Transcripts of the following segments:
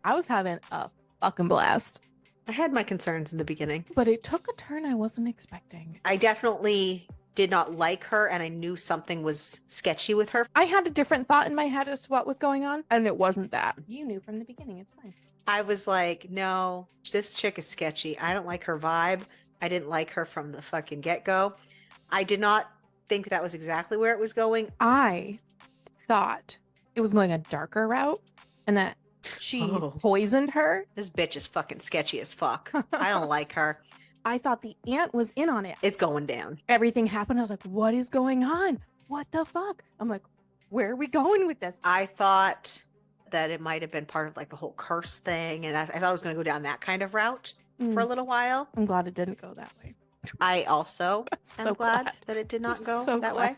I was having a fucking blast. I had my concerns in the beginning. But it took a turn I wasn't expecting. I definitely did not like her, and I knew something was sketchy with her. I had a different thought in my head as to what was going on, and it wasn't that. You knew from the beginning, it's fine. I was like, no, this chick is sketchy. I don't like her vibe. I didn't like her from the fucking get-go. I did not think that was exactly where it was going. I thought it was going a darker route and that she poisoned her. This bitch is fucking sketchy as fuck. I don't like her. I thought the aunt was in on it. It's going down. Everything happened. I was like, what is going on? What the fuck? I'm like, where are we going with this? I thought that it might have been part of like the whole curse thing, and I thought it was going to go down that kind of route for a little while. I'm glad it didn't go that way. I also am glad that it did not go that way.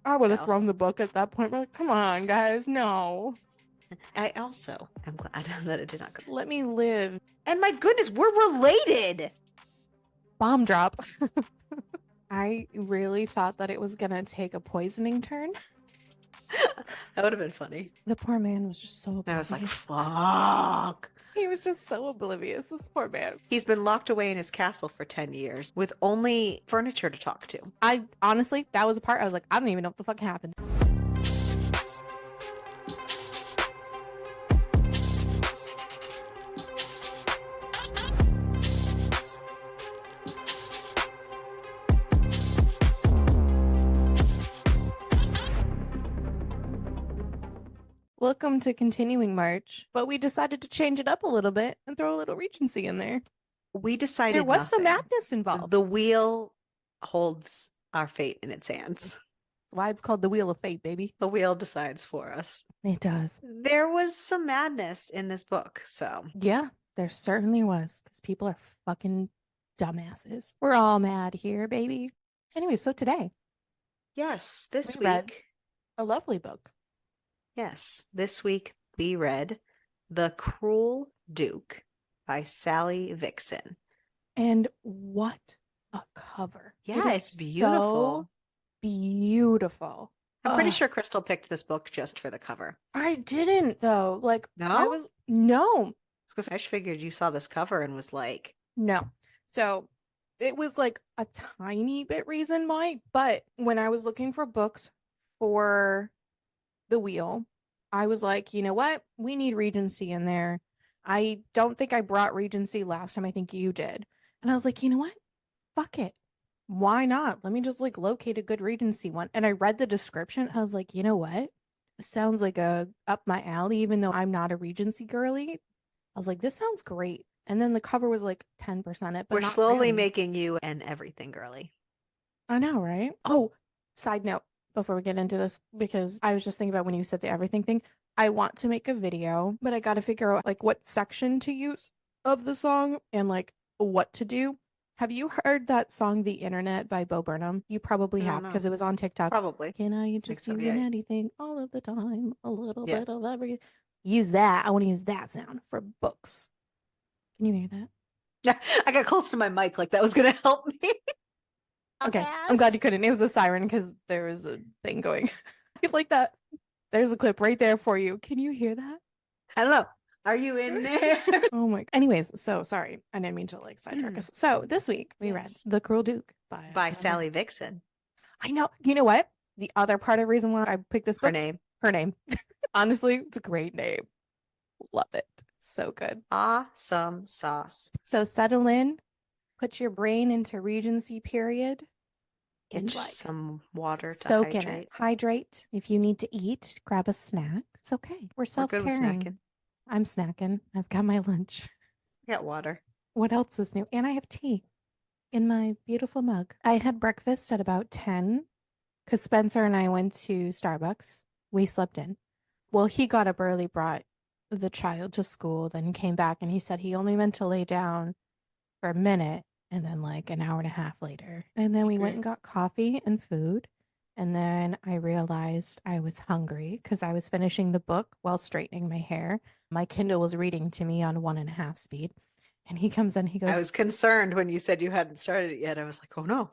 I would have thrown the book at that point. Like, come on, guys, no. I also am glad that it did not go. Let me live. And my goodness, we're related. Bomb drop. I really thought that it was gonna take a poisoning turn. That would have been funny. The poor man was just so oblivious. I was like, fuck. He was just so oblivious, this poor man. He's been locked away in his castle for 10 years with only furniture to talk to. I honestly, that was a part I was like, I don't even know what the fuck happened. Welcome to Continuing March, but we decided to change it up a little bit and throw a little Regency in there. We decided there was nothing. Some madness involved. The wheel holds our fate in its hands. That's why it's called the Wheel of Fate, baby. The wheel decides for us. It does. There was some madness in this book, so. Yeah, there certainly was, because people are fucking dumbasses. We're all mad here, baby. Anyway, so today. Yes, this week. Read a lovely book. Yes, this week we read The Cruel Duke by Sally Vixen. And what a cover. Yeah, it's beautiful. So beautiful. I'm pretty sure Crystal picked this book just for the cover. I didn't, though. Like, no? No. Because I just figured you saw this cover and was like... No. So it was like a tiny bit reason why, but when I was looking for books for the wheel, I was like, you know what? We need Regency in there. I don't think I brought Regency last time. I think you did. And I was like, you know what? Fuck it. Why not? Let me just like locate a good Regency one. And I read the description. I was like, you know what? This sounds like a up my alley, even though I'm not a Regency girly. I was like, this sounds great. And then the cover was like 10% it. But we're slowly making you an everything girly. I know, right? Oh, side note before we get into this, because I was just thinking about when you said the everything thing. I want to make a video, but I got to figure out like what section to use of the song and like what to do. Have you heard that song "The Internet" by Bo Burnham? You probably have because it was on TikTok. Probably. Can I just do anything all of the time? A little bit of everything. Use that. I want to use that sound for books. Can you hear that? Yeah, I got close to my mic like that was going to help me. Okay, I'm glad you couldn't. It was a siren because there was a thing going like that. There's a clip right there for you. Can you hear that? I don't know. Are you in there? Oh my. Anyways, so sorry. I didn't mean to like sidetrack us. So this week we read The Cruel Duke by Sally Vixen. I know. You know what? The other part of the reason why I picked this book. Her name. Honestly, it's a great name. Love it. So good. Awesome sauce. So settle in. Put your brain into Regency period. Get some water to soak hydrate. In it. Hydrate. If you need to eat, grab a snack. It's okay. We're self-caring. We're good with snacking. I'm snacking. I've got my lunch. I got water. What else is new? And I have tea in my beautiful mug. I had breakfast at about 10 because Spencer and I went to Starbucks. We slept in. Well, he got up early, brought the child to school, then came back and he said he only meant to lay down for a minute and then like an hour and a half later. And then we went and got coffee and food. And then I realized I was hungry because I was finishing the book while straightening my hair. My Kindle was reading to me on 1.5 speed. And he comes in, he goes, I was concerned when you said you hadn't started it yet. I was like, oh no.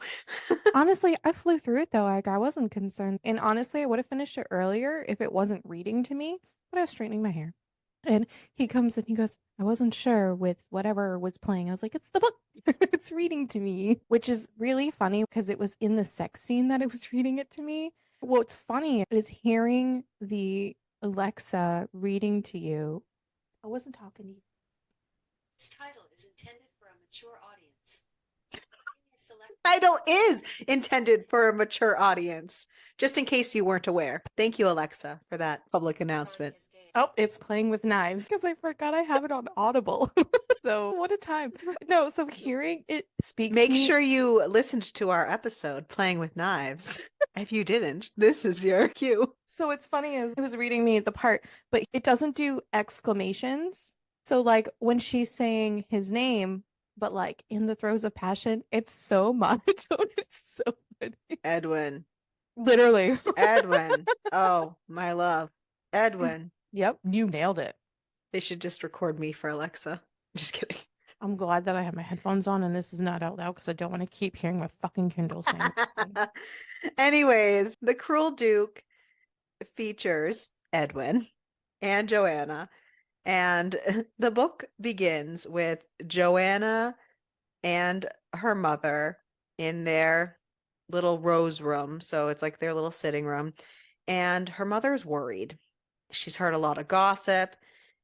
Honestly, I flew through it though. Like I wasn't concerned. And honestly, I would have finished it earlier if it wasn't reading to me, but I was straightening my hair. And he comes and he goes, I wasn't sure with whatever was playing. I was like, it's the book. It's reading to me, which is really funny because it was in the sex scene that it was reading it to me. What's funny is hearing the Alexa reading to you. I wasn't talking to you. This title is intended for a mature audience. Title is intended for a mature audience, just in case you weren't aware. Thank you, Alexa, for that public announcement. Oh, it's playing with knives because I forgot I have it on Audible. So what a time. No, so hearing it speak to Make me. sure you listened to our episode, Playing with Knives. If you didn't, this is your cue. So it's funny as it was reading me the part, but it doesn't do exclamations. So like when she's saying his name, but like in the throes of passion, it's so monotone. It's so funny. Edwin. Literally. Edwin. Oh, my love. Edwin. Yep, you nailed it. They should just record me for Alexa. Just kidding. I'm glad that I have my headphones on and this is not out loud because I don't want to keep hearing my fucking Kindle saying this thing. Anyways, The Cruel Duke features Edwin and Joanna, and the book begins with Joanna and her mother in their little rose room. So it's like their little sitting room. And her mother's worried. She's heard a lot of gossip.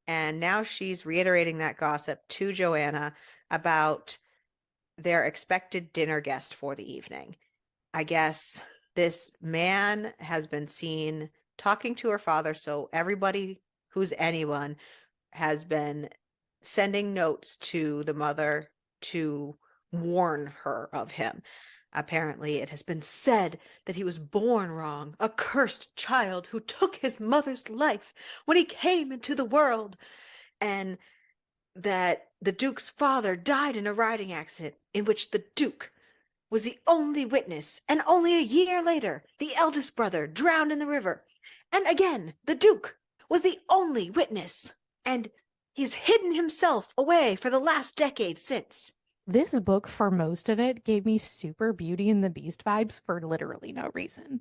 And now she's reiterating that gossip to Joanna about their expected dinner guest for the evening. I guess this man has been seen talking to her father. So everybody who's anyone has been sending notes to the mother to warn her of him. Apparently, it has been said that he was born wrong, a cursed child who took his mother's life when he came into the world, and that the Duke's father died in a riding accident in which the Duke was the only witness, and only a year later, the eldest brother drowned in the river. And again, the Duke was the only witness, and he's hidden himself away for the last decade since. This book, for most of it, gave me super Beauty and the Beast vibes for literally no reason.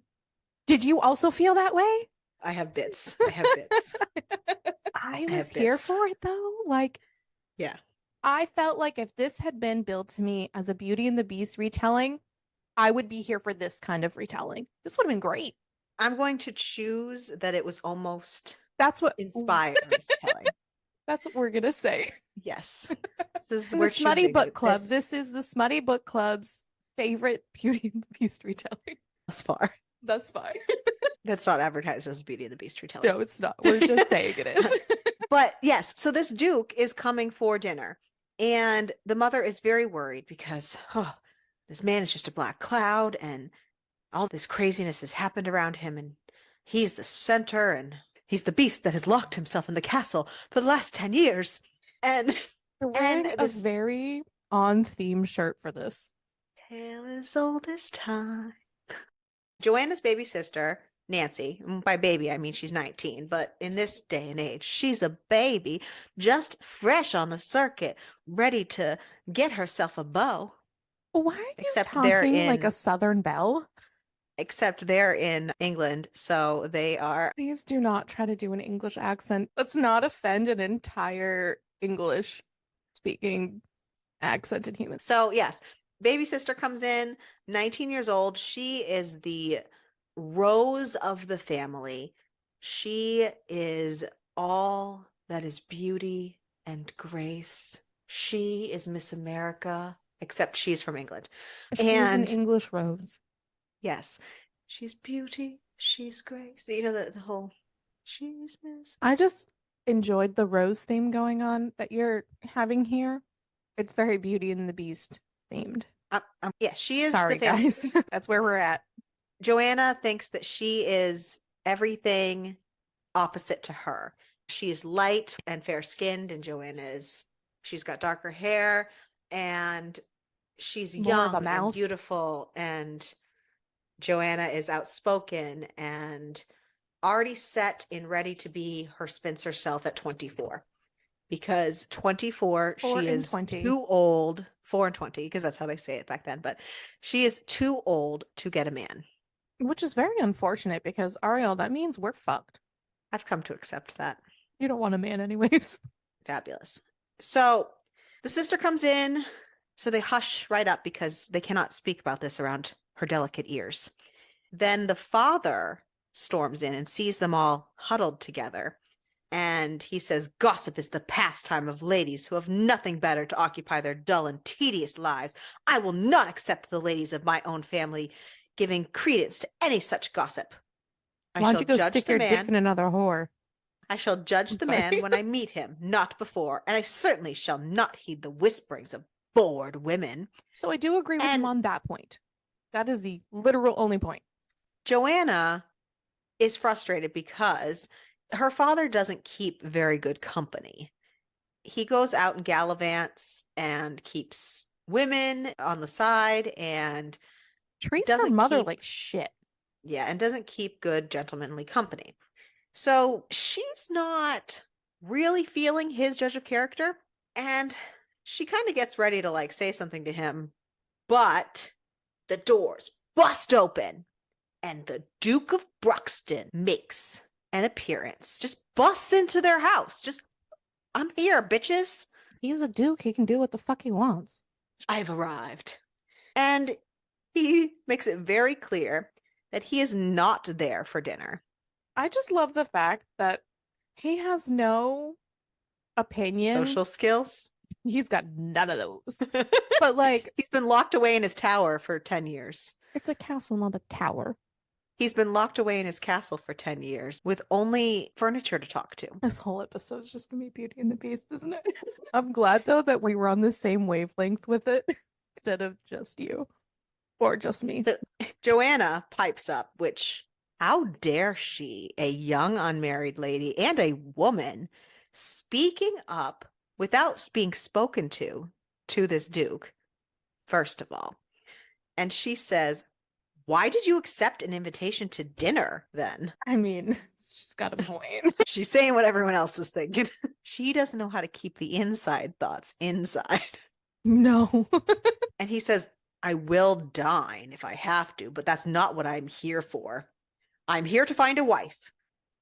Did you also feel that way? I have bits. I have bits. I I was have here bits. for it though. Like, Yeah. I felt like if this had been billed to me as a Beauty and the Beast retelling, I would be here for this kind of retelling. This would have been great. I'm going to choose that it was almost That's what inspired telling. that's what we're gonna say. Yes. This is In the we're Smutty choosing Book it. Club, this is the Smutty Book Club's favorite Beauty and the Beast retelling Thus far. thus far. That's not advertised as Beauty and the Beast retelling. No, it's not. We're just saying it is. But yes, so this Duke is coming for dinner, and the mother is very worried because, oh, this man is just a black cloud, and all this craziness has happened around him, and he's the center, and he's the beast that has locked himself in the castle for the last 10 years. And You're and wearing a this very on theme shirt for this. tale as old as time. Joanna's baby sister, Nancy, and by baby, I mean she's 19, but in this day and age, she's a baby, just fresh on the circuit, ready to get herself a beau. Why are you Except they're talking like a in Southern belle? except they're in England, so they are. Please do not try to do an English accent. Let's not offend an entire English speaking accented human. So yes, baby sister comes in, 19 years old. She is the rose of the family. She is all that is beauty and grace. She is Miss America, except she's from England. She is an And English rose. yes, she's beauty, she's grace. You know the whole she's Miss. I just enjoyed the rose theme going on that you're having here. It's very Beauty and the Beast themed. Yeah, she is the Sorry, family. guys. That's where we're at. Joanna thinks that she is everything opposite to her. She's light and fair skinned, and she's got darker hair, and she's More of a young and mouth. beautiful. And Joanna is outspoken and already set and ready to be her Spencer self at 24. Because 24, 4 she and is 20. too old, 4 and 20, because that's how they say it back then, but she is too old to get a man. Which is very unfortunate because Ariel, that means we're fucked. I've come to accept that. You don't want a man anyways. Fabulous. So the sister comes in, so they hush right up because they cannot speak about this around her delicate ears. Then the father storms in and sees them all huddled together. And he says, "Gossip is the pastime of ladies who have nothing better to occupy their dull and tedious lives. I will not accept the ladies of my own family giving credence to any such gossip. I Why don't shall you go judge stick the your dick man in another whore? I shall judge I'm the sorry. man when I meet him, not before, and I certainly shall not heed the whisperings of bored women." So I do agree with him And on that point. That is the literal only point. Joanna is frustrated because her father doesn't keep very good company. He goes out and gallivants and keeps women on the side and Treats her doesn't mother keep, like shit. yeah, and doesn't keep good gentlemanly company. So she's not really feeling his judge of character. And she kind of gets ready to like say something to him, but the doors bust open and the Duke of Bruxton makes an appearance, just busts into their house. Just, "I'm here, bitches. He's a duke. He can do what the fuck he wants. I've arrived." And he makes it very clear that he is not there for dinner. I just love the fact that he has no opinion. Social skills. He's got none of those. But like, He's been locked away in his tower for 10 years. it's a castle, not a tower. He's been locked away in his castle for 10 years with only furniture to talk to. This whole episode is just gonna be Beauty and the Beast, isn't it? I'm glad though that we were on the same wavelength with it instead of just you or just me. So Joanna pipes up, which, how dare she, a young unmarried lady and a woman, speaking up without being spoken to this Duke, first of all. And she says, "Why did you accept an invitation to dinner then?" I mean, she's got a point. She's saying what everyone else is thinking. She doesn't know how to keep the inside thoughts inside. No. And he says, "I will dine if I have to, but that's not what I'm here for. I'm here to find a wife.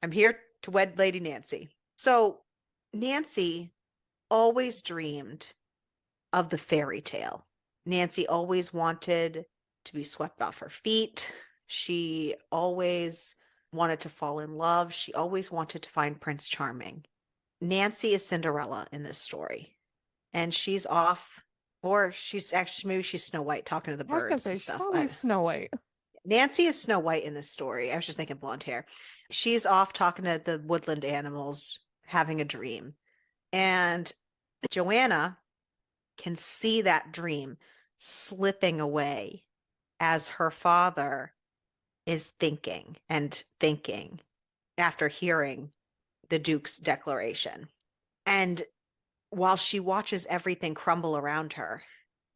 I'm here to wed Lady Nancy." So Nancy always dreamed of the fairy tale. Nancy always wanted to be swept off her feet. She always wanted to fall in love. She always wanted to find Prince Charming. Nancy is Cinderella in this story. And she's off, or she's actually, maybe she's Snow White talking to the I was gonna birds say and she's stuff. probably Snow White. Nancy is Snow White in this story. I was just thinking blonde hair. She's off talking to the woodland animals, having a dream. And Joanna can see that dream slipping away as her father is thinking and thinking after hearing the Duke's declaration. And while she watches everything crumble around her,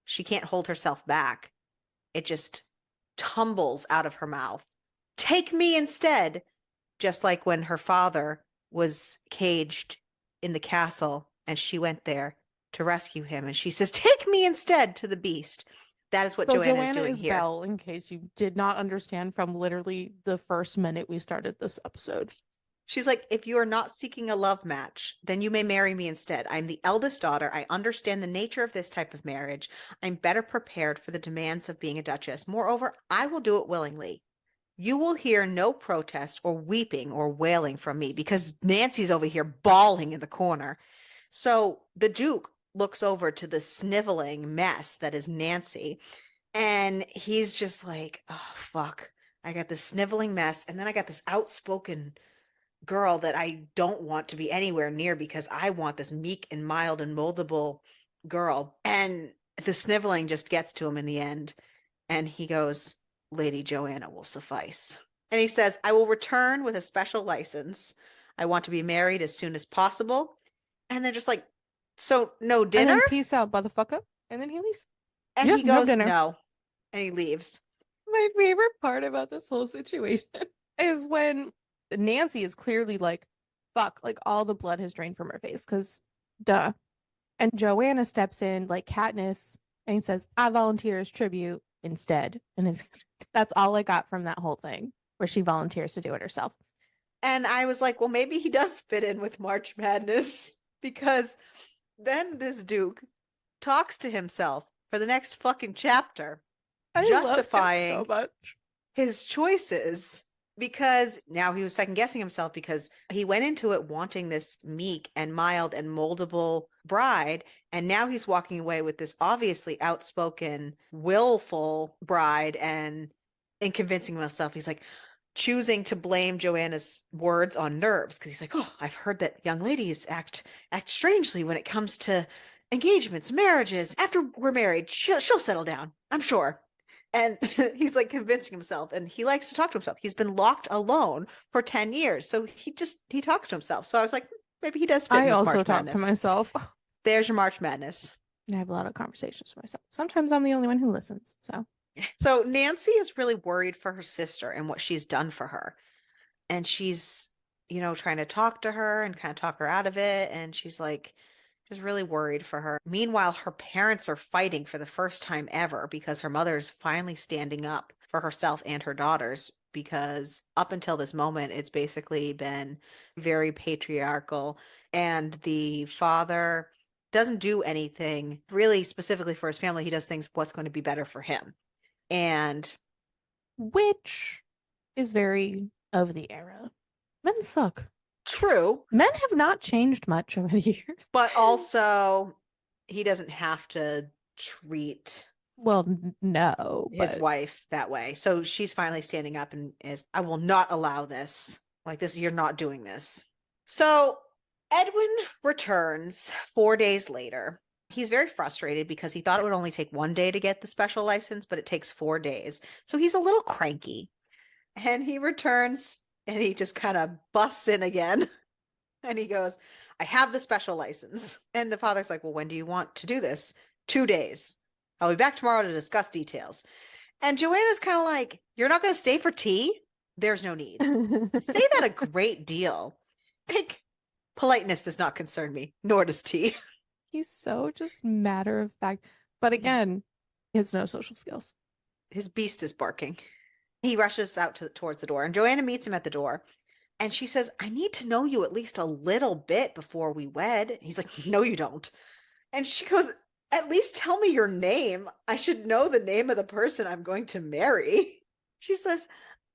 she can't hold herself back. It just tumbles out of her mouth. "Take me instead." Just like when her father was caged in the castle and she went there to rescue him. And she says, "Take me instead to the beast." That is what So Joanna is Joanna doing is here. Belle, in case you did not understand from literally the first minute we started this episode. She's like, "If you are not seeking a love match, then you may marry me instead. I'm the eldest daughter. I understand the nature of this type of marriage. I'm better prepared for the demands of being a duchess. Moreover, I will do it willingly. You will hear no protest or weeping or wailing from me," because Nancy's over here bawling in the corner. So the Duke looks over to the sniveling mess that is Nancy, and he's just like, "Oh, fuck. I got this sniveling mess, and then I got this outspoken girl that I don't want to be anywhere near because I want this meek and mild and moldable girl." And the sniveling just gets to him in the end. And he goes, "Lady Joanna will suffice." And he says, "I will return with a special license. I want to be married as soon as possible." And they're just like, "So no And dinner?" then peace out, motherfucker. And then he leaves. And Yeah, he no goes, dinner. "No." And he leaves. My favorite part about this whole situation is when Nancy is clearly like, fuck, like all the blood has drained from her face, because duh. And Joanna steps in like Katniss and says, I volunteer as tribute instead. And it's that's all I got from that whole thing, where she volunteers to do it herself. And I was like, well, maybe he does fit in with March Madness because then this Duke talks to himself for the next fucking chapter, I love him so justifying much. his choices because now he was second guessing himself because he went into it wanting this meek and mild and moldable bride. And now he's walking away with this obviously outspoken, willful bride and in convincing himself, he's like choosing to blame Joanna's words on nerves because he's like, oh, I've heard that young ladies act strangely when it comes to engagements, marriages. After we're married, she'll settle down, I'm sure. And he's like convincing himself, and he likes to talk to himself. He's been locked alone for 10 years. So he talks to himself. So I was like, maybe he does fit I in with also March talk to Madness. myself. There's your March Madness. I have a lot of conversations with myself. Sometimes I'm the only one who listens. So So Nancy is really worried for her sister and what she's done for her. And she's, trying to talk to her and kind of talk her out of it. And she's like, just really worried for her. Meanwhile, her parents are fighting for the first time ever because her mother's finally standing up for herself and her daughters. Because up until this moment, it's basically been very patriarchal. And the father doesn't do anything really specifically for his family. He does things what's going to be better for him. And which is very of the era. Men suck. true, Men have not changed much over the years. but also he doesn't have to treat Well, no, his but wife that way. So she's finally standing up and is, I will not allow this. Like this, you're not doing this. So Edwin returns 4 days later. He's very frustrated because he thought it would only take 1 day to get the special license, but it takes 4 days. So he's a little cranky. And he returns and he just kind of busts in again. And he goes, I have the special license. And the father's like, well, when do you want to do this? 2 days. I'll be back tomorrow to discuss details. And Joanna's kind of like, you're not going to stay for tea? There's no need. Say that a great deal. Like, politeness does not concern me, nor does tea. he's so just matter of fact. But again, he has no social skills. His beast is barking. He rushes out towards the door, and Joanna meets him at the door. And she says, I need to know you at least a little bit before we wed. He's like, no, you don't. And she goes, at least tell me your name. I should know the name of the person I'm going to marry. She says,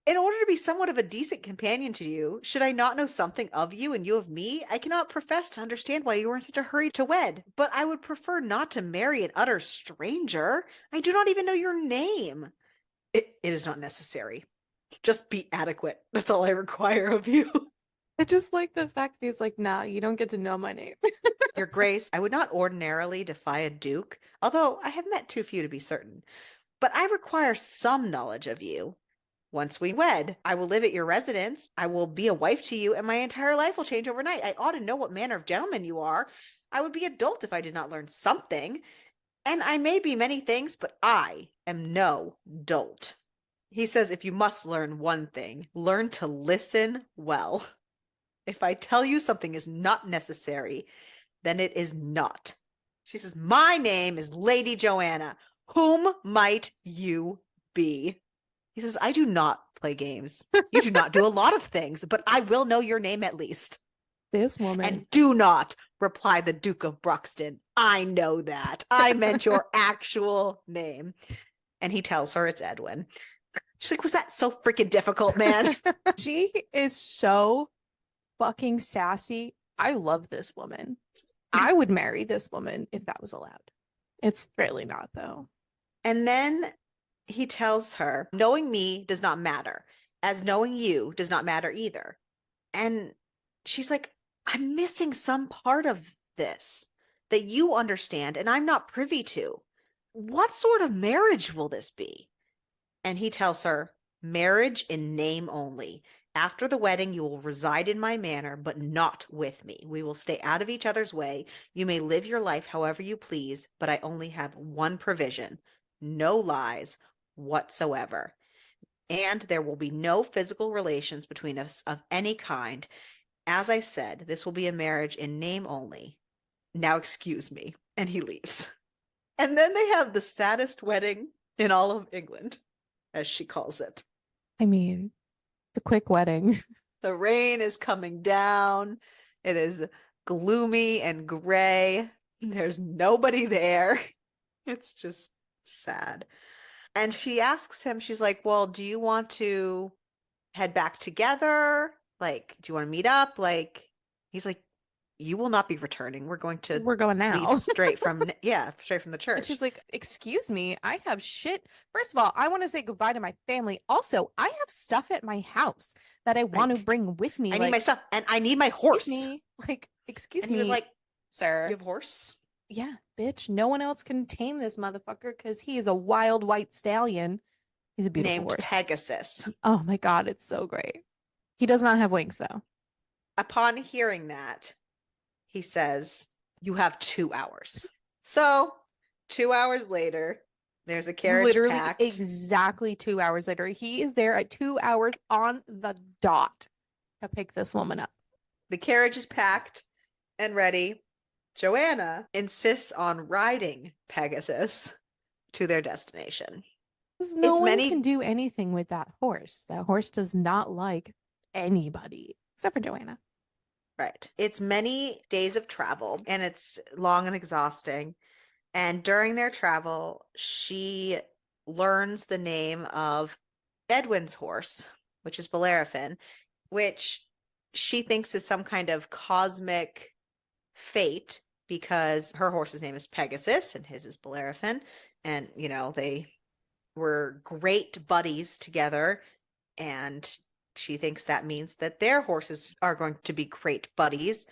in order to be somewhat of a decent companion to you, should I not know something of you and you of me? I cannot profess to understand why you are in such a hurry to wed, but I would prefer not to marry an utter stranger. I do not even know your name. It is not necessary. Just be adequate. That's all I require of you. I just like the fact that he's like, nah, you don't get to know my name. Your Grace, I would not ordinarily defy a duke, although I have met too few to be certain. But I require some knowledge of you. Once we wed, I will live at your residence. I will be a wife to you, and my entire life will change overnight. I ought to know what manner of gentleman you are. I would be a dolt if I did not learn something. And I may be many things, but I am no dolt. He says, if you must learn one thing, learn to listen well. If I tell you something is not necessary, then it is not. She says, my name is Lady Joanna. Whom might you be? He says, I do not play games. You do not do a lot of things, but I will know your name at least. This woman. And do not, reply the Duke of Bruxton. I know that. I meant your actual name. And he tells her it's Edwin. She's like, was that so freaking difficult, man? She is so fucking sassy. I love this woman. I would marry this woman if that was allowed. It's really not, though. And then he tells her, knowing me does not matter, as knowing you does not matter either. And she's like, I'm missing some part of this that you understand and I'm not privy to. What sort of marriage will this be? And he tells her, marriage in name only. After the wedding, you will reside in my manor, but not with me. We will stay out of each other's way. You may live your life however you please, but I only have one provision: no lies whatsoever. And there will be no physical relations between us of any kind. As I said, this will be a marriage in name only. Now excuse me. And he leaves. And then they have the saddest wedding in all of England, as she calls it. I mean, it's a quick wedding. The rain is coming down. It is gloomy and gray. There's nobody there. It's just sad. And she asks him, she's like, well, do you want to head back together? Like, do you want to meet up? Like, he's like, you will not be returning. We're going to We're going leave now. straight from, yeah, straight from the And she's church. like, excuse me, I have shit. First of all, I want to say goodbye to my family. Also, I have stuff at my house that I want to Like, bring with me. I need my Like, stuff and I need my excuse horse. me. Like, excuse And he was me, like, you sir. have a horse? Yeah, bitch. No one else can tame this motherfucker because he is a wild white stallion. He's a beautiful Named horse. Pegasus. Oh my God, it's so great. He does not have wings though. Upon hearing that, he says, you have 2 hours. So, 2 hours later, there's a carriage Literally packed. exactly 2 hours later. He is there at 2 hours on the dot to pick this woman up. The carriage is packed and ready. Joanna insists on riding Pegasus to their destination. Because no It's one can many, do anything with that horse. That horse does not like anybody except for Joanna. right. It's many days of travel and it's long and exhausting. And during their travel, she learns the name of Edwin's horse, which is Bellerophon, which she thinks is some kind of cosmic fate because her horse's name is Pegasus and his is Bellerophon. And, they were great buddies together. And she thinks that means that their horses are going to be great buddies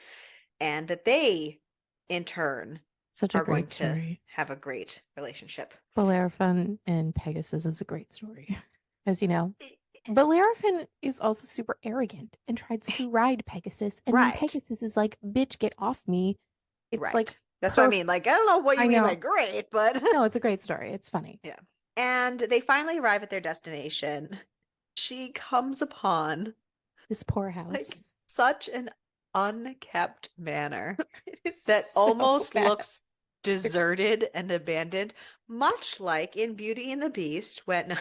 and that they, in turn, Such a are going great to story. have a great relationship. Bellerophon and Pegasus is a great story. As you know, Bellerophon is also super arrogant and tries to ride Pegasus. And then Right, Pegasus is like, bitch, get off me. It's like right. That's what I perfect. mean. Like, I don't know what you I mean by know. great, but No, it's a great story. It's funny. yeah. And they finally arrive at their destination. She comes upon This poor house. like such an unkept manor It is that so almost bad. looks deserted and abandoned, much like in Beauty and the Beast when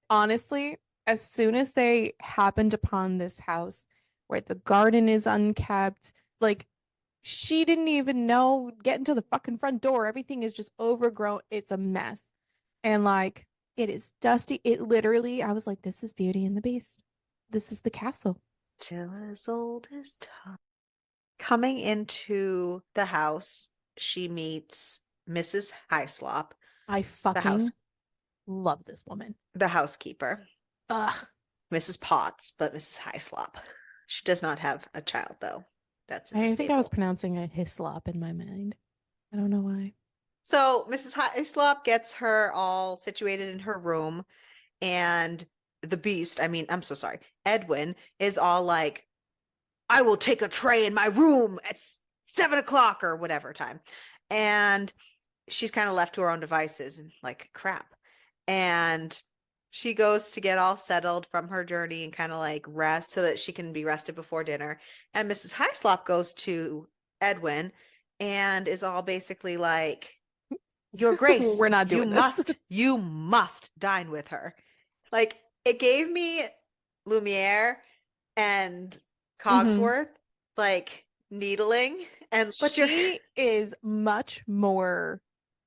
Honestly, as soon as they happened upon this house where the garden is unkept, like she didn't even know get into the fucking front door. Everything is just overgrown. It's a mess. And like it is dusty. It literally, I was like, this is Beauty and the Beast. This is the castle. till as old as time. Coming into the house, she meets Mrs. Hyslop, I the house fucking love this woman. the housekeeper, Ugh. Mrs. Potts, but Mrs. Hyslop. She does not have a child though. That's in the I think I was stable. pronouncing a hislop in my mind. I don't know why. So Mrs. Hyslop gets her all situated in her room, and the beast, I mean, I'm so sorry, Edwin is all like, I will take a tray in my room at 7 o'clock or whatever time. And she's kind of left to her own devices and like crap. And she goes to get all settled from her journey and kind of like rest so that she can be rested before dinner. And Mrs. Hyslop goes to Edwin and is all basically like, Your We're Grace, not you doing this. must, you must dine with her. Like it gave me Lumiere and Hmm. Cogsworth like needling and but you're She is much more,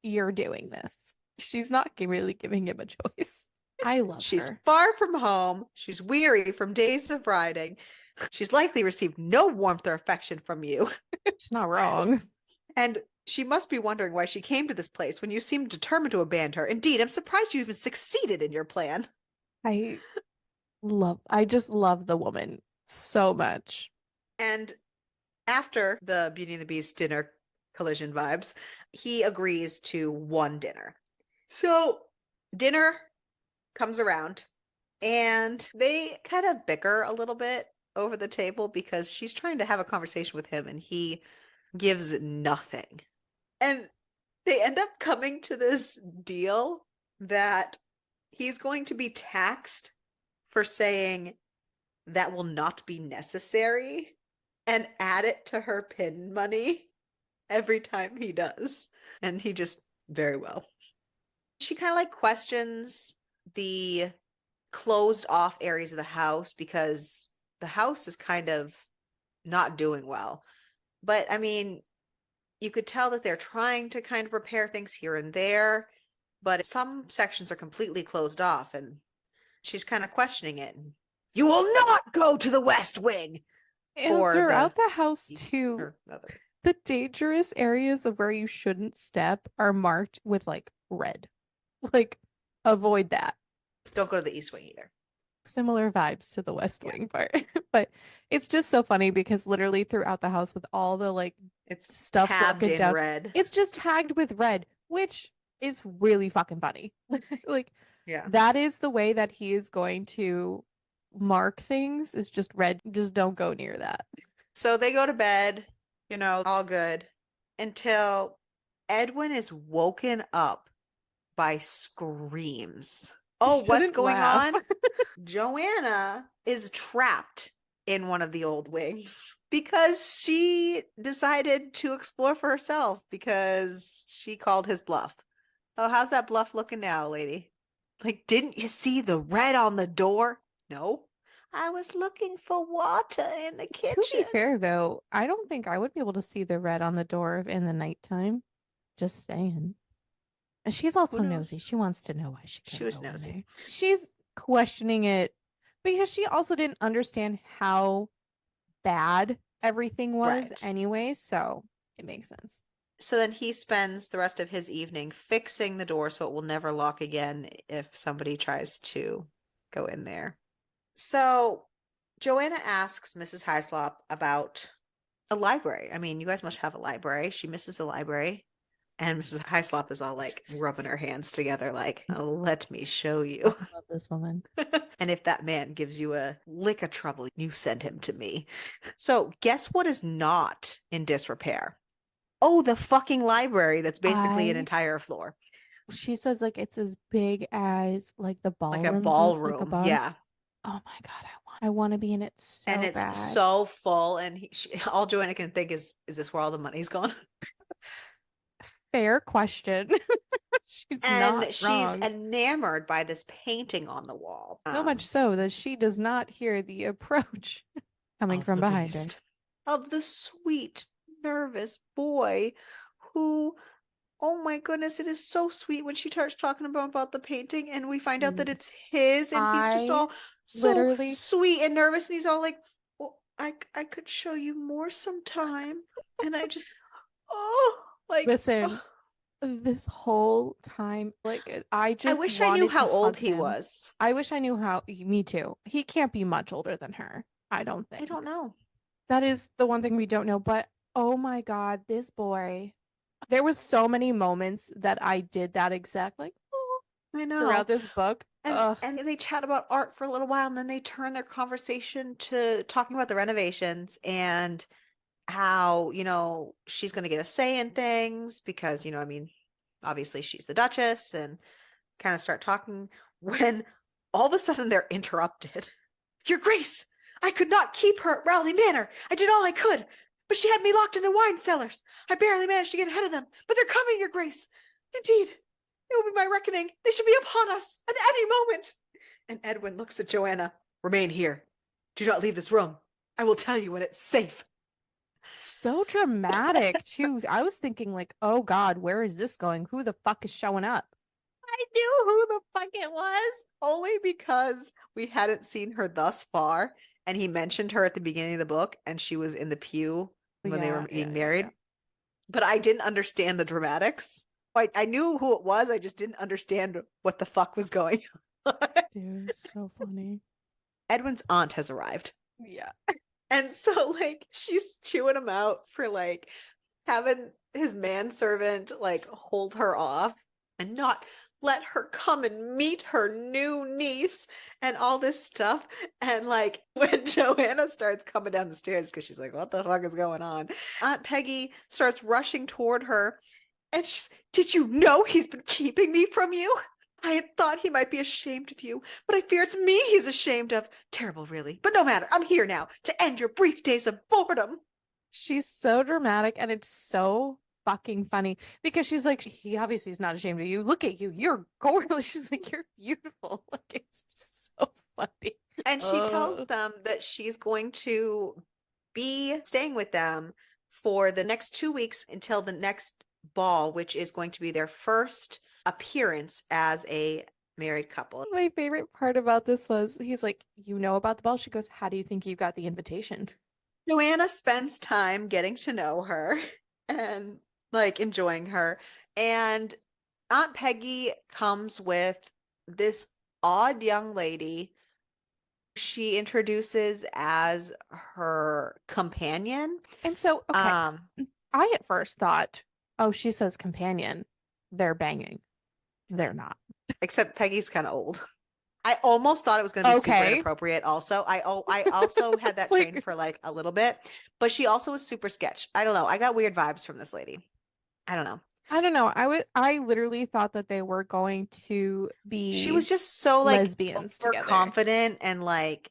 you're doing this. She's not really giving him a choice. I love she's her. far from home. She's weary from days of riding. She's likely received no warmth or affection from you. She's not wrong. And she must be wondering why she came to this place when you seemed determined to abandon her. Indeed, I'm surprised you even succeeded in your plan. I I just love the woman so much. And after the Beauty and the Beast dinner collision vibes, he agrees to one dinner. So dinner comes around and they kind of bicker a little bit over the table because she's trying to have a conversation with him and he gives nothing. And they end up coming to this deal that he's going to be taxed for saying that will not be necessary and add it to her pin money every time he does. And he just very well. She kind of like questions the closed off areas of the house because the house is kind of not doing well. But I mean, you could tell that they're trying to kind of repair things here and there, but some sections are completely closed off, and she's kind of questioning it. You will not go to the West Wing And for the throughout the house too, or other. the dangerous areas of where you shouldn't step are marked with like red. Like, avoid that. Don't go to the East Wing either. Similar vibes to the West Yeah, Wing part. But it's just so funny because literally throughout the house with all the like it's stuff tabbed broken in down, red. it's just tagged with red, which is really fucking funny. Like Yeah. that is the way that he is going to mark things is just red. Just don't go near that. So they go to bed, all good, until Edwin is woken up by screams. You Oh, what's shouldn't going laugh. on? Joanna is trapped in one of the old wings because she decided to explore for herself because she called his bluff. Oh, how's that bluff looking now, lady? Like, didn't you see the red on the door? No. I was looking for water in the To be kitchen. fair, though, I don't think I would be able to see the red on the door in the nighttime. Just saying. And she's Who also nosy. knows? She wants to know why she She can't was go in nosy. there. She's questioning it because she also didn't understand how bad everything was Right. anyway, so it makes sense. So then he spends the rest of his evening fixing the door so it will never lock again if somebody tries to go in there. So Joanna asks Mrs. Hyslop about a library. I mean, you guys must have a library. She misses a library. And Mrs. Hyslop is all like rubbing her hands together, like, oh, let me show you. I love this woman. And if that man gives you a lick of trouble, you send him to me. So guess what is not in disrepair? Oh, the fucking library that's basically an I entire floor. She says like it's as big as like the Like a ballrooms like ballroom. above. Yeah. Oh my God, I want to be in it And so it's bad. so full. And all Joanna can think is this where all the money's gone? Fair question. She's not And she's wrong. enamored by this painting on the wall. So much so that she does not hear the approach coming Of from the behind her. beast. Of the sweet, nervous boy who, oh my goodness, it is so sweet when she starts talking about the painting and we find out that Dude, it's his and he's just I all so literally sweet and nervous and he's all like, well, I could show you more sometime. And I just, oh, like, listen, oh, this whole time, like I I just wish I knew wanted to how old hug he him. was. I wish I knew how, me too. He can't be much older than her, I don't I don't think. know. That is the one thing we don't know, but oh my God, this boy. There was so many moments that I did that exact like oh, I throughout know. this book. and Ugh. and they chat about art for a little while and then they turn their conversation to talking about the renovations and how she's going to get a say in things because I mean obviously she's the Duchess and kind of start talking when all of a sudden they're interrupted. Your Grace, I could not keep her at Rowley Manor. I did all I could, but she had me locked in the wine cellars. I barely managed to get ahead of them, but they're coming, Your Grace. Indeed, it will be my reckoning. They should be upon us at any moment. And Edwin looks at Joanna. Remain here. Do not leave this room. I will tell you when it's safe. So dramatic too. I was thinking like, oh God, where is this going? Who the fuck is showing up? I knew who the fuck it was. Only because we hadn't seen her thus far. And he mentioned her at the beginning of the book, and she was in the pew when they were Yeah, being yeah, yeah, yeah. married. But I didn't understand the dramatics. I knew who it was. I just didn't understand what the fuck was going on. Dude, so funny. Edwin's aunt has arrived. Yeah. And so like she's chewing him out for like having his manservant like hold her off and not let her come and meet her new niece and all this stuff. And like when Joanna starts coming down the stairs because she's like, what the fuck is going on? Aunt Peggy starts rushing toward her and she's, did you know he's been keeping me from you? I had thought he might be ashamed of you, but I fear it's me he's ashamed of. Terrible, really. But no matter, I'm here now to end your brief days of boredom. She's so dramatic and it's so fucking funny because she's like, he obviously is not ashamed of you. Look at you. You're gorgeous. She's like, you're beautiful. Like, it's just so funny. And she tells Uh, them that she's going to be staying with them for the next 2 weeks until the next ball, which is going to be their first appearance as a married couple. my favorite part about this was he's like, you know about the ball? She goes, how do you think you got the invitation? Joanna spends time getting to know her and like enjoying her. And Aunt Peggy comes with this odd young lady she introduces as her companion. And so, okay, Um, I at first thought, oh, she says companion. They're banging. They're not. except Peggy's kind of old. I almost thought it was going to be super Okay. inappropriate also. I also had It's that train like, for like a little bit, but she also was super sketch. I don't know. I got weird vibes from this lady. I don't know. I don't know. I literally thought that they were going to She be was just so like lesbians together. overconfident and like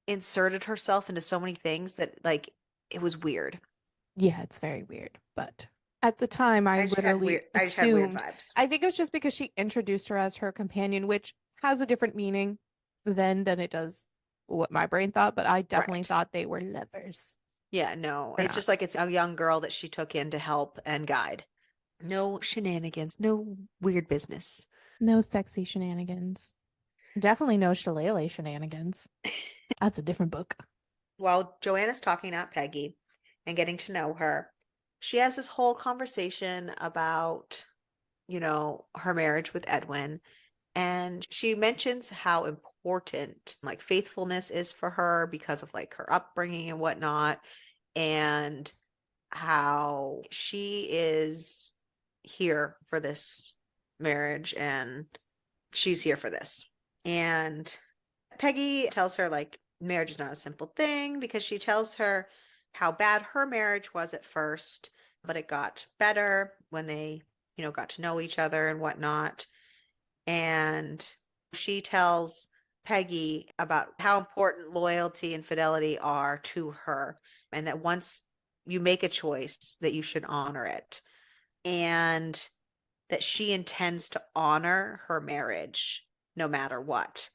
inserted herself into so many things that like it was weird. Yeah, it's very weird. But at the time, I literally I just had weird assumed, vibes. I think it was just because she introduced her as her companion, which has a different meaning then than it does what my brain thought. But I definitely Right. thought they were lovers. Yeah, no. They're It's not. just like it's a young girl that she took in to help and guide. No shenanigans, no weird business. No sexy shenanigans. Definitely no shillelagh shenanigans. That's a different book. While Joanna's talking to Peggy and getting to know her, she has this whole conversation about, her marriage with Edwin. And she mentions how important like faithfulness is for her because of like her upbringing and whatnot, and how she is here for this marriage and she's here for this. And Peggy tells her like marriage is not a simple thing because she tells her how bad her marriage was at first, but it got better when they, got to know each other and whatnot. And she tells Peggy about how important loyalty and fidelity are to her, and that once you make a choice, that you should honor it. And that she intends to honor her marriage no matter what.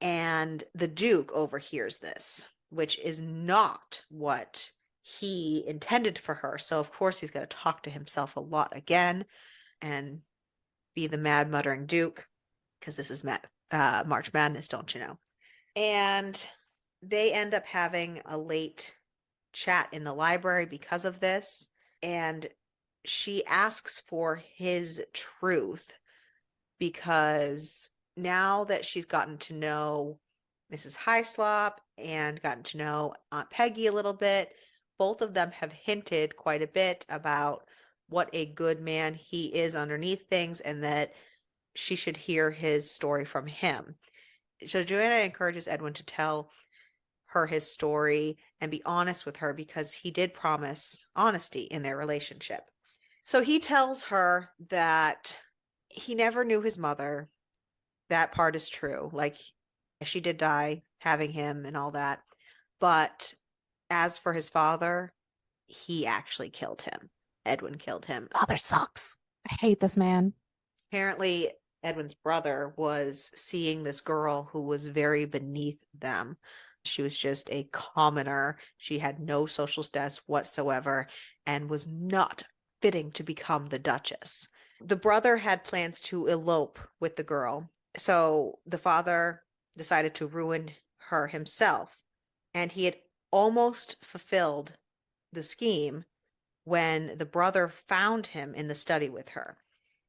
And the Duke overhears this, which is not what he intended for her. So, of course, he's going to talk to himself a lot again and be the mad muttering Duke, because this is March Madness, don't you know? And they end up having a late chat in the library because of this. And she asks for his truth because now that she's gotten to know Mrs. Hyslop and gotten to know Aunt Peggy a little bit, both of them have hinted quite a bit about what a good man he is underneath things and that she should hear his story from him. So Joanna encourages Edwin to tell her his story and be honest with her because he did promise honesty in their relationship. So he tells her that he never knew his mother. That part is true. Like she did die having him and all that. But as for his father, he actually killed him. Edwin killed him. Father sucks. I hate this man. Apparently, Edwin's brother was seeing this girl who was very beneath them. She was just a commoner. She had no social status whatsoever and was not fitting to become the Duchess. The brother had plans to elope with the girl. So the father decided to ruin her himself. And he had almost fulfilled the scheme when the brother found him in the study with her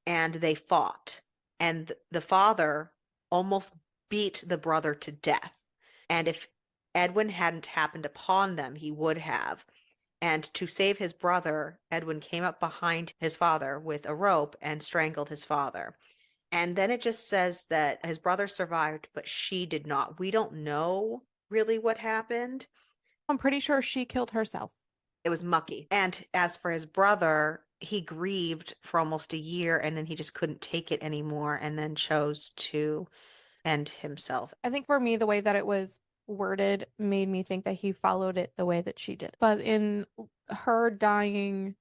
and they fought. And the father almost beat the brother to death. And if Edwin hadn't happened upon them, he would have. And to save his brother, Edwin came up behind his father with a rope and strangled his father. And then it just says that his brother survived, but she did not. We don't know really what happened. I'm pretty sure she killed herself. It was mucky. And as for his brother, he grieved for almost a year and then he just couldn't take it anymore and then chose to end himself. I think for me, the way that it was worded made me think that he followed it the way that she did. But in her dying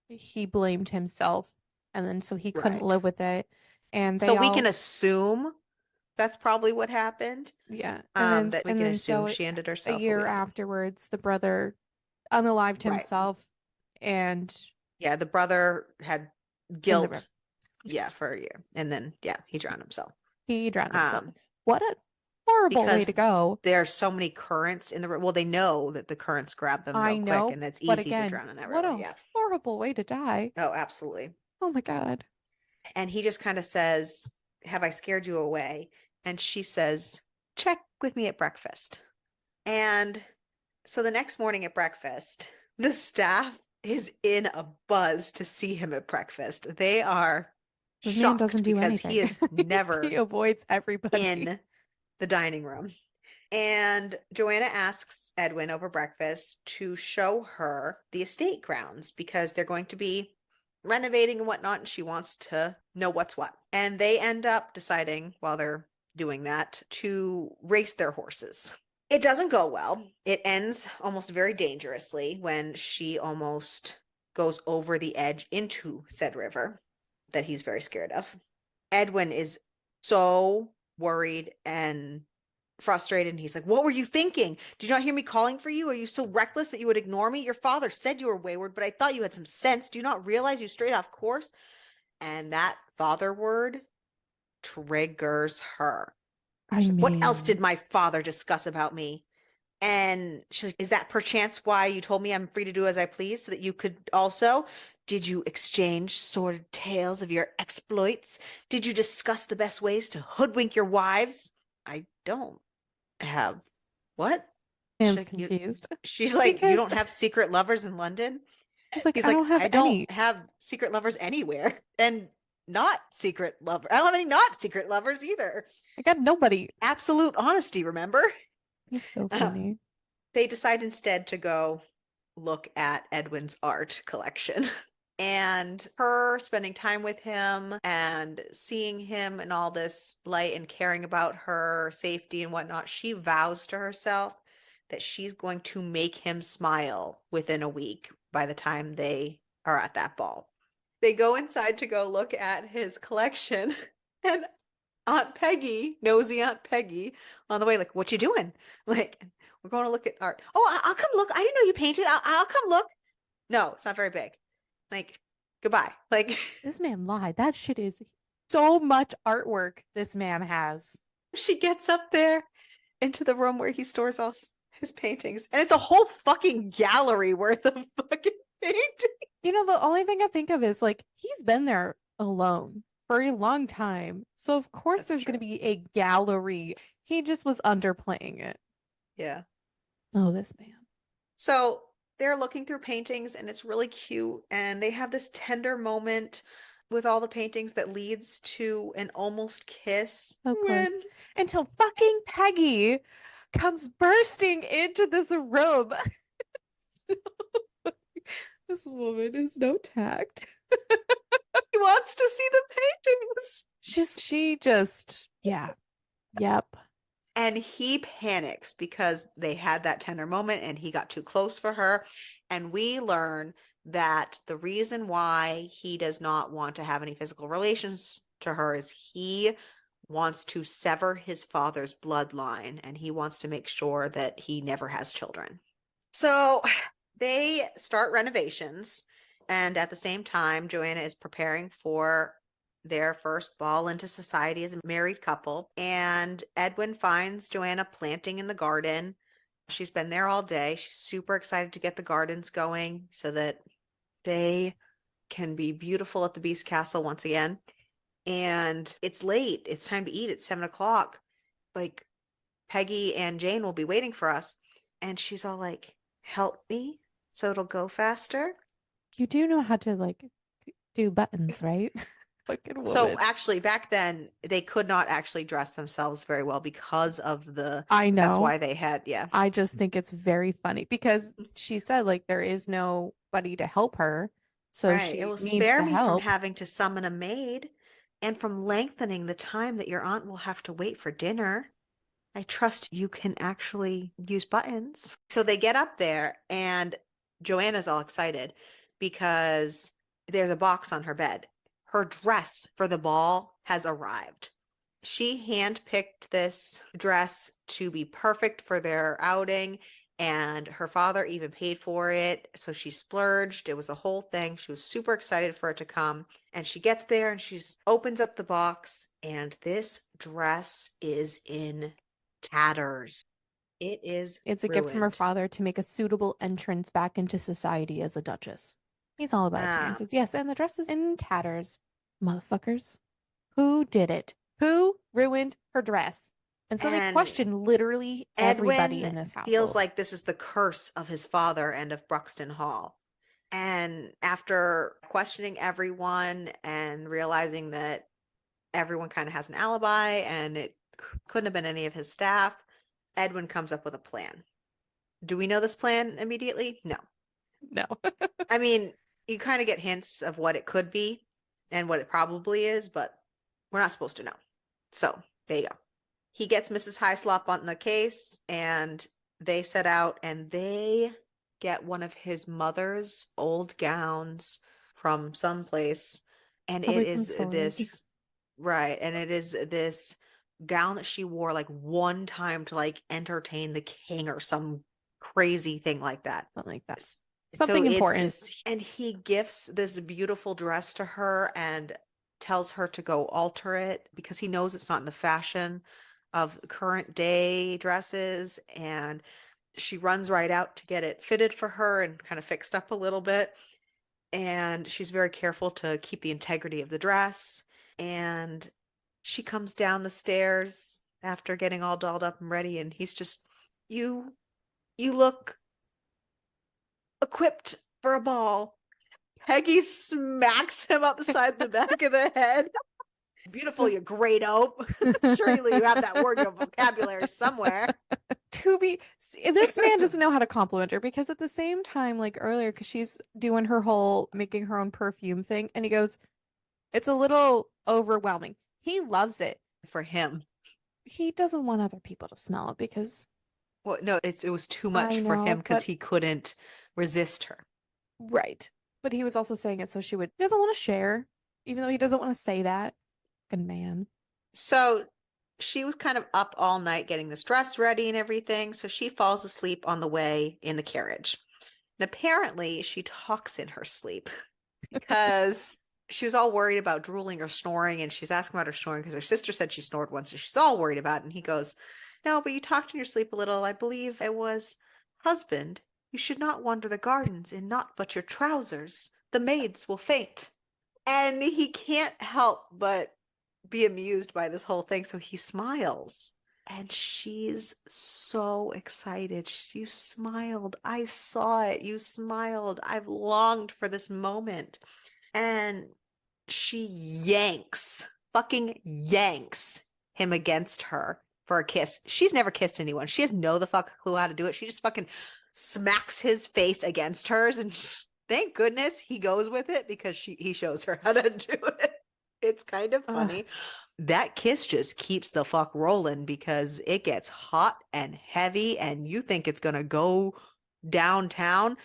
he blamed himself, and then so he couldn't Right. live with it. And So they we can all, assume that's probably what happened. yeah. That we can assume So she ended a herself, but we year don't know. afterwards, the brother unalived Right. himself and Yeah, the brother had in the river. guilt, yeah, for a year. And then yeah, he drowned himself. He drowned himself. Um, What a horrible way because to go. there are so many currents in the river. Well, they know that the currents grab them real I quick know, and it's but easy to again, drown in that what river. a Yeah. horrible way to die. Oh, absolutely. Oh my God. And he just kind of says, "Have I scared you away?" And she says, "Check with me at breakfast." And so the next morning at breakfast, the staff is in a buzz to see him at breakfast. They are This man doesn't shocked do because he anything. is He never avoids everybody. in the dining room. And Joanna asks Edwin over breakfast to show her the estate grounds because they're going to be renovating and whatnot, and she wants to know what's what. And they end up deciding while they're doing that to race their horses. It doesn't go well. It ends almost very dangerously when she almost goes over the edge into said river that he's very scared of. Edwin is so worried and frustrated. And he's like, "What were you thinking? Did you not hear me calling for you? Are you so reckless that you would ignore me? Your father said you were wayward, but I thought you had some sense. Do you not realize you strayed off course?" And that father word triggers her. I She's like, "What else mean, did my father discuss about me?" And she's like, "Is that perchance why you told me I'm free to do as I please, so that you could also? Did you exchange sordid tales of your exploits? Did you discuss the best ways to hoodwink your wives?" "I don't have what?" She's man's like, confused she's like, "You because don't have secret lovers in London?" he's like, He's I like, don't have "I don't any. have secret lovers anywhere." And not secret lover. I don't have any not secret lovers either. I got nobody. Absolute honesty, remember? He's so Um, funny. they decide instead to go look at Edwin's art collection. And her spending time with him and seeing him and all this light and caring about her safety and whatnot, she vows to herself that she's going to make him smile within a week by the time they are at that ball. They go inside to go look at his collection, and Aunt Peggy, nosy Aunt Peggy, on the way, like, "What you doing?" Like, "We're going to look at art." "Oh, I'll come look. I didn't know you painted. I'll come look." "No, it's not very big." Like, goodbye. Like, This man lied. That shit is so much artwork this man has. she gets up there into the room where he stores all his paintings, and it's a whole fucking gallery worth of fucking painting. You know, the only thing I think of is like he's been there alone for a long time. So of course That's there's going to true. be a gallery. He just was underplaying it. Yeah. Oh, this man. So they're looking through paintings and it's really cute. And they have this tender moment with all the paintings that leads to an almost kiss So close. when Until fucking Peggy comes bursting into this room. So- this woman is no tact. he wants to see the paintings. She just, yeah, yep. And he panics because they had that tender moment and he got too close for her. And we learn that the reason why he does not want to have any physical relations to her is he wants to sever his father's bloodline and he wants to make sure that he never has children. So they start renovations. And at the same time, Joanna is preparing for their first ball into society as a married couple. And Edwin finds Joanna planting in the garden. She's been there all day. She's super excited to get the gardens going so that they can be beautiful at the Beast Castle once again. And it's late. It's time to eat. It's 7 o'clock. Like, Peggy and Jane will be waiting for us. And she's all like, "Help me so it'll go faster." You do know how to like do buttons, right? Fucking So woman. actually, back then, they could not actually dress themselves very well because of I that's know. why they had, yeah. I just think it's very funny because she said like there is nobody to help her, so Right. "It she will needs spare the me from help. having to summon a maid and from lengthening the time that your aunt will have to wait for dinner. I trust you can actually use buttons." So they get up there and Joanna's all excited because there's a box on her bed. Her dress for the ball has arrived. She handpicked this dress to be perfect for their outing, and her father even paid for it. So she splurged. It was a whole thing. She was super excited for it to come. And she gets there and she opens up the box, and this dress is in tatters. It is It's a gift from her ruined. father to make a suitable entrance back into society as a duchess. He's all about Ah, appearances. Yes, and the dress is in tatters. Motherfuckers. Who did it? Who ruined her dress? And so they and question literally everybody Edwin in this feels household. like this is the curse of his father and of Bruxton Hall. And after questioning everyone and realizing that everyone kind of has an alibi and it couldn't have been any of his staff, Edwin comes up with a plan. Do we know this plan immediately? No. No. I mean, you kind of get hints of what it could be and what it probably is, but we're not supposed to know. So there you go. He gets Mrs. Hyslop on the case, and they set out and they get one of his mother's old gowns from someplace. And it Probably from is storage. this, right. And it is this gown that she wore like one time to like entertain the king or some crazy thing like that. Something like that. So Something important. and he gifts this beautiful dress to her and tells her to go alter it because he knows it's not in the fashion of current day dresses. And she runs right out to get it fitted for her and kind of fixed up a little bit. And she's very careful to keep the integrity of the dress. And she comes down the stairs after getting all dolled up and ready, and he's just, you, you look equipped for a ball. Peggy smacks him upside the back of the head. Beautiful, So, you great ope. Surely you have that word in your vocabulary somewhere. this man doesn't know how to compliment her because at the same time, like earlier, because she's doing her whole making her own perfume thing, and he goes, it's a little overwhelming. He loves it. For him. He doesn't want other people to smell it because Well, no, it was too much I for him know, because but he couldn't resist her. right. But he was also saying it so he doesn't want to share, even though he doesn't want to say that. Fucking man. So she was kind of up all night getting this dress ready and everything. So she falls asleep on the way in the carriage. And apparently she talks in her sleep because she was all worried about drooling or snoring. And she's asking about her snoring because her sister said she snored once. So she's all worried about it. And he goes, no, but you talked in your sleep a little. I believe it was, husband, you should not wander the gardens in naught but your trousers. The maids will faint. And he can't help but be amused by this whole thing. So he smiles. And she's so excited. You smiled. I saw it. You smiled. I've longed for this moment. And she fucking yanks him against her for a kiss. She's never kissed anyone. She has no the fuck clue how to do it. She just fucking smacks his face against hers, and thank goodness he goes with it because he shows her how to do it. It's kind of Ugh. funny. That kiss just keeps the fuck rolling because it gets hot and heavy, and you think it's gonna go downtown.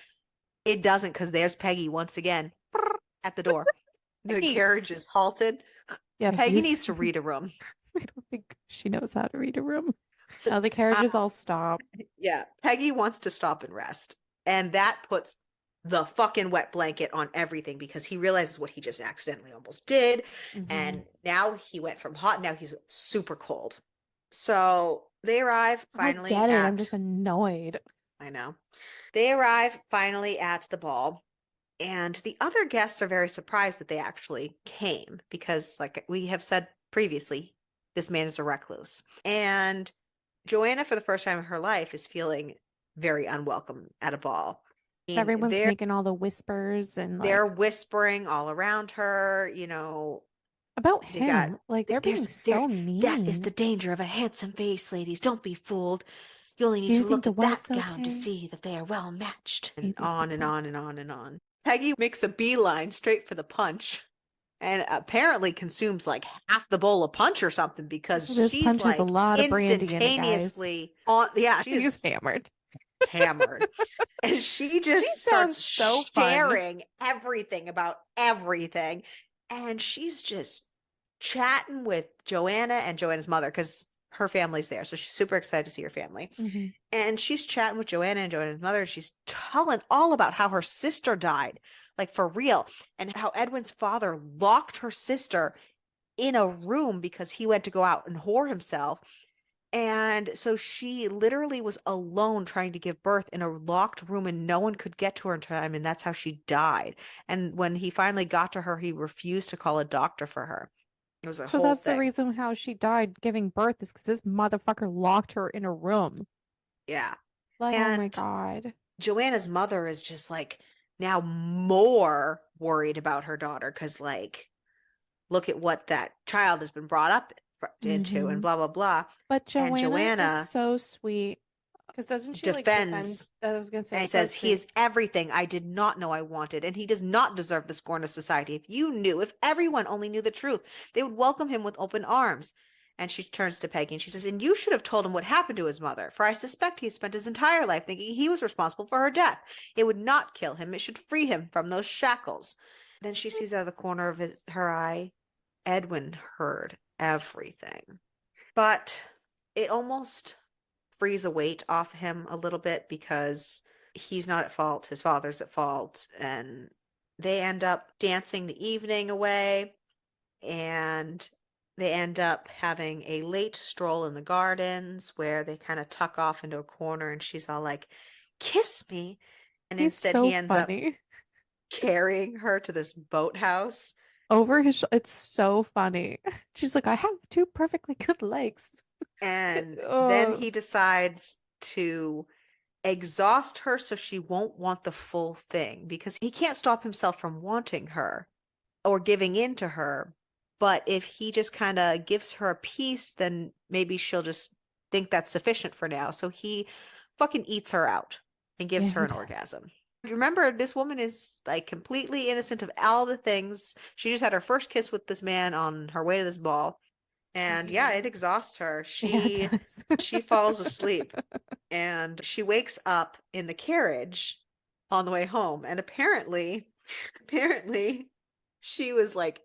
It doesn't because there's Peggy once again at the door. The Peggy. carriage is halted. Yeah, Peggy he's needs to read a room. I don't think she knows how to read a room. Now the Uh, carriages all stop. yeah, Peggy wants to stop and rest. And that puts the fucking wet blanket on everything because he realizes what he just accidentally almost did. Hmm. And now he went from hot, now he's super cold. So they arrive I finally get it. I'm at, just annoyed. I know, they arrive finally at the ball. And the other guests are very surprised that they actually came because, like we have said previously, this man is a recluse. And Joanna, for the first time in her life, is feeling very unwelcome at a ball. I mean, Everyone's making all the whispers and they're like whispering all around her. You know, about they got him. Like they're being there. so That is the mean. danger of a handsome face, ladies. Don't be fooled. You only Do need you to think look the at that wife's gown to okay? see that they are well matched. And Hate these on and people. on and on and on. Peggy makes a beeline straight for the punch and apparently consumes like half the bowl of punch or something because This she's punch has a like lot of brandy in it, guys. instantaneously on. Yeah, she He's is. hammered. hammered. And she She just sounds starts so fun. sharing everything about everything. And she's just chatting with Joanna and Joanna's mother because her family's there. So she's super excited to see her family. Hmm. And she's chatting with Joanna and Joanna's mother. And she's telling all about how her sister died, like for real, and how Edwin's father locked her sister in a room because he went to go out and whore himself. And so she literally was alone trying to give birth in a locked room and no one could get to her in time. And that's how she died. And when he finally got to her, he refused to call a doctor for her. It was a So whole that's the thing. reason how she died giving birth is because this motherfucker locked her in a room. Yeah. Like, oh my And God. Joanna's mother is just like now more worried about her daughter because, like, look at what that child has been brought up into and Hmm. blah, blah, blah. But And Joanna is Joanna so sweet. Because doesn't she like defend? defends I was gonna say and it's so says, he sweet. is everything I did not know I wanted, and he does not deserve the scorn of society. If you knew, if everyone only knew the truth, they would welcome him with open arms. And she turns to Peggy and she says, and you should have told him what happened to his mother, for I suspect he spent his entire life thinking he was responsible for her death. It would not kill him, it should free him from those shackles. Then she sees out of the corner of her eye, Edwin heard everything. But it almost frees a weight off him a little bit because he's not at fault, his father's at fault, and they end up dancing the evening away, and they end up having a late stroll in the gardens where they kind of tuck off into a corner and she's all like, kiss me. And He's instead so he ends up funny. carrying her to this boathouse. Over his it's so funny. She's like, I have two perfectly good legs. And then Oh, he decides to exhaust her so she won't want the full thing because he can't stop himself from wanting her or giving in to her. But if he just kind of gives her a piece, then maybe she'll just think that's sufficient for now. So he fucking eats her out and yeah, gives her he an does. orgasm. Remember, this woman is like completely innocent of all the things. She just had her first kiss with this man on her way to this ball. And yeah, Hmm. it exhausts her. Yeah, it She does. she falls asleep and she wakes up in the carriage on the way home. And apparently she was like,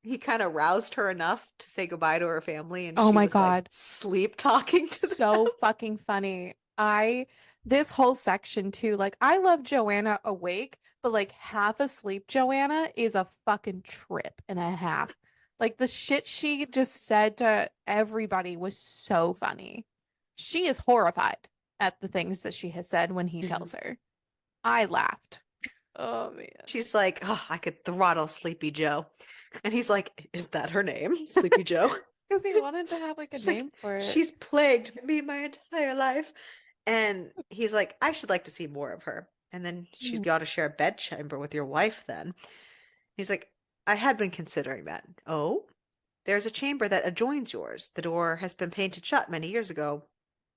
he kind of roused her enough to say goodbye to her family, and Oh she my was like God. sleep talking to them. So fucking funny. This whole section too, like I love Joanna awake, but like half asleep Joanna is a fucking trip and a half. Like the shit she just said to everybody was so funny. She is horrified at the things that she has said when he tells her. I laughed. Oh man. She's like, oh, I could throttle Sleepy Joe. And he's like, is that her name? Sleepy Joe? Because he wanted to have like a She's like, name for it. she's plagued me my entire life. And he's like, I should like to see more of her. And then she's Mhm. got to share a bedchamber with your wife then. He's like, I had been considering that. Oh, there's a chamber that adjoins yours. The door has been painted shut many years ago,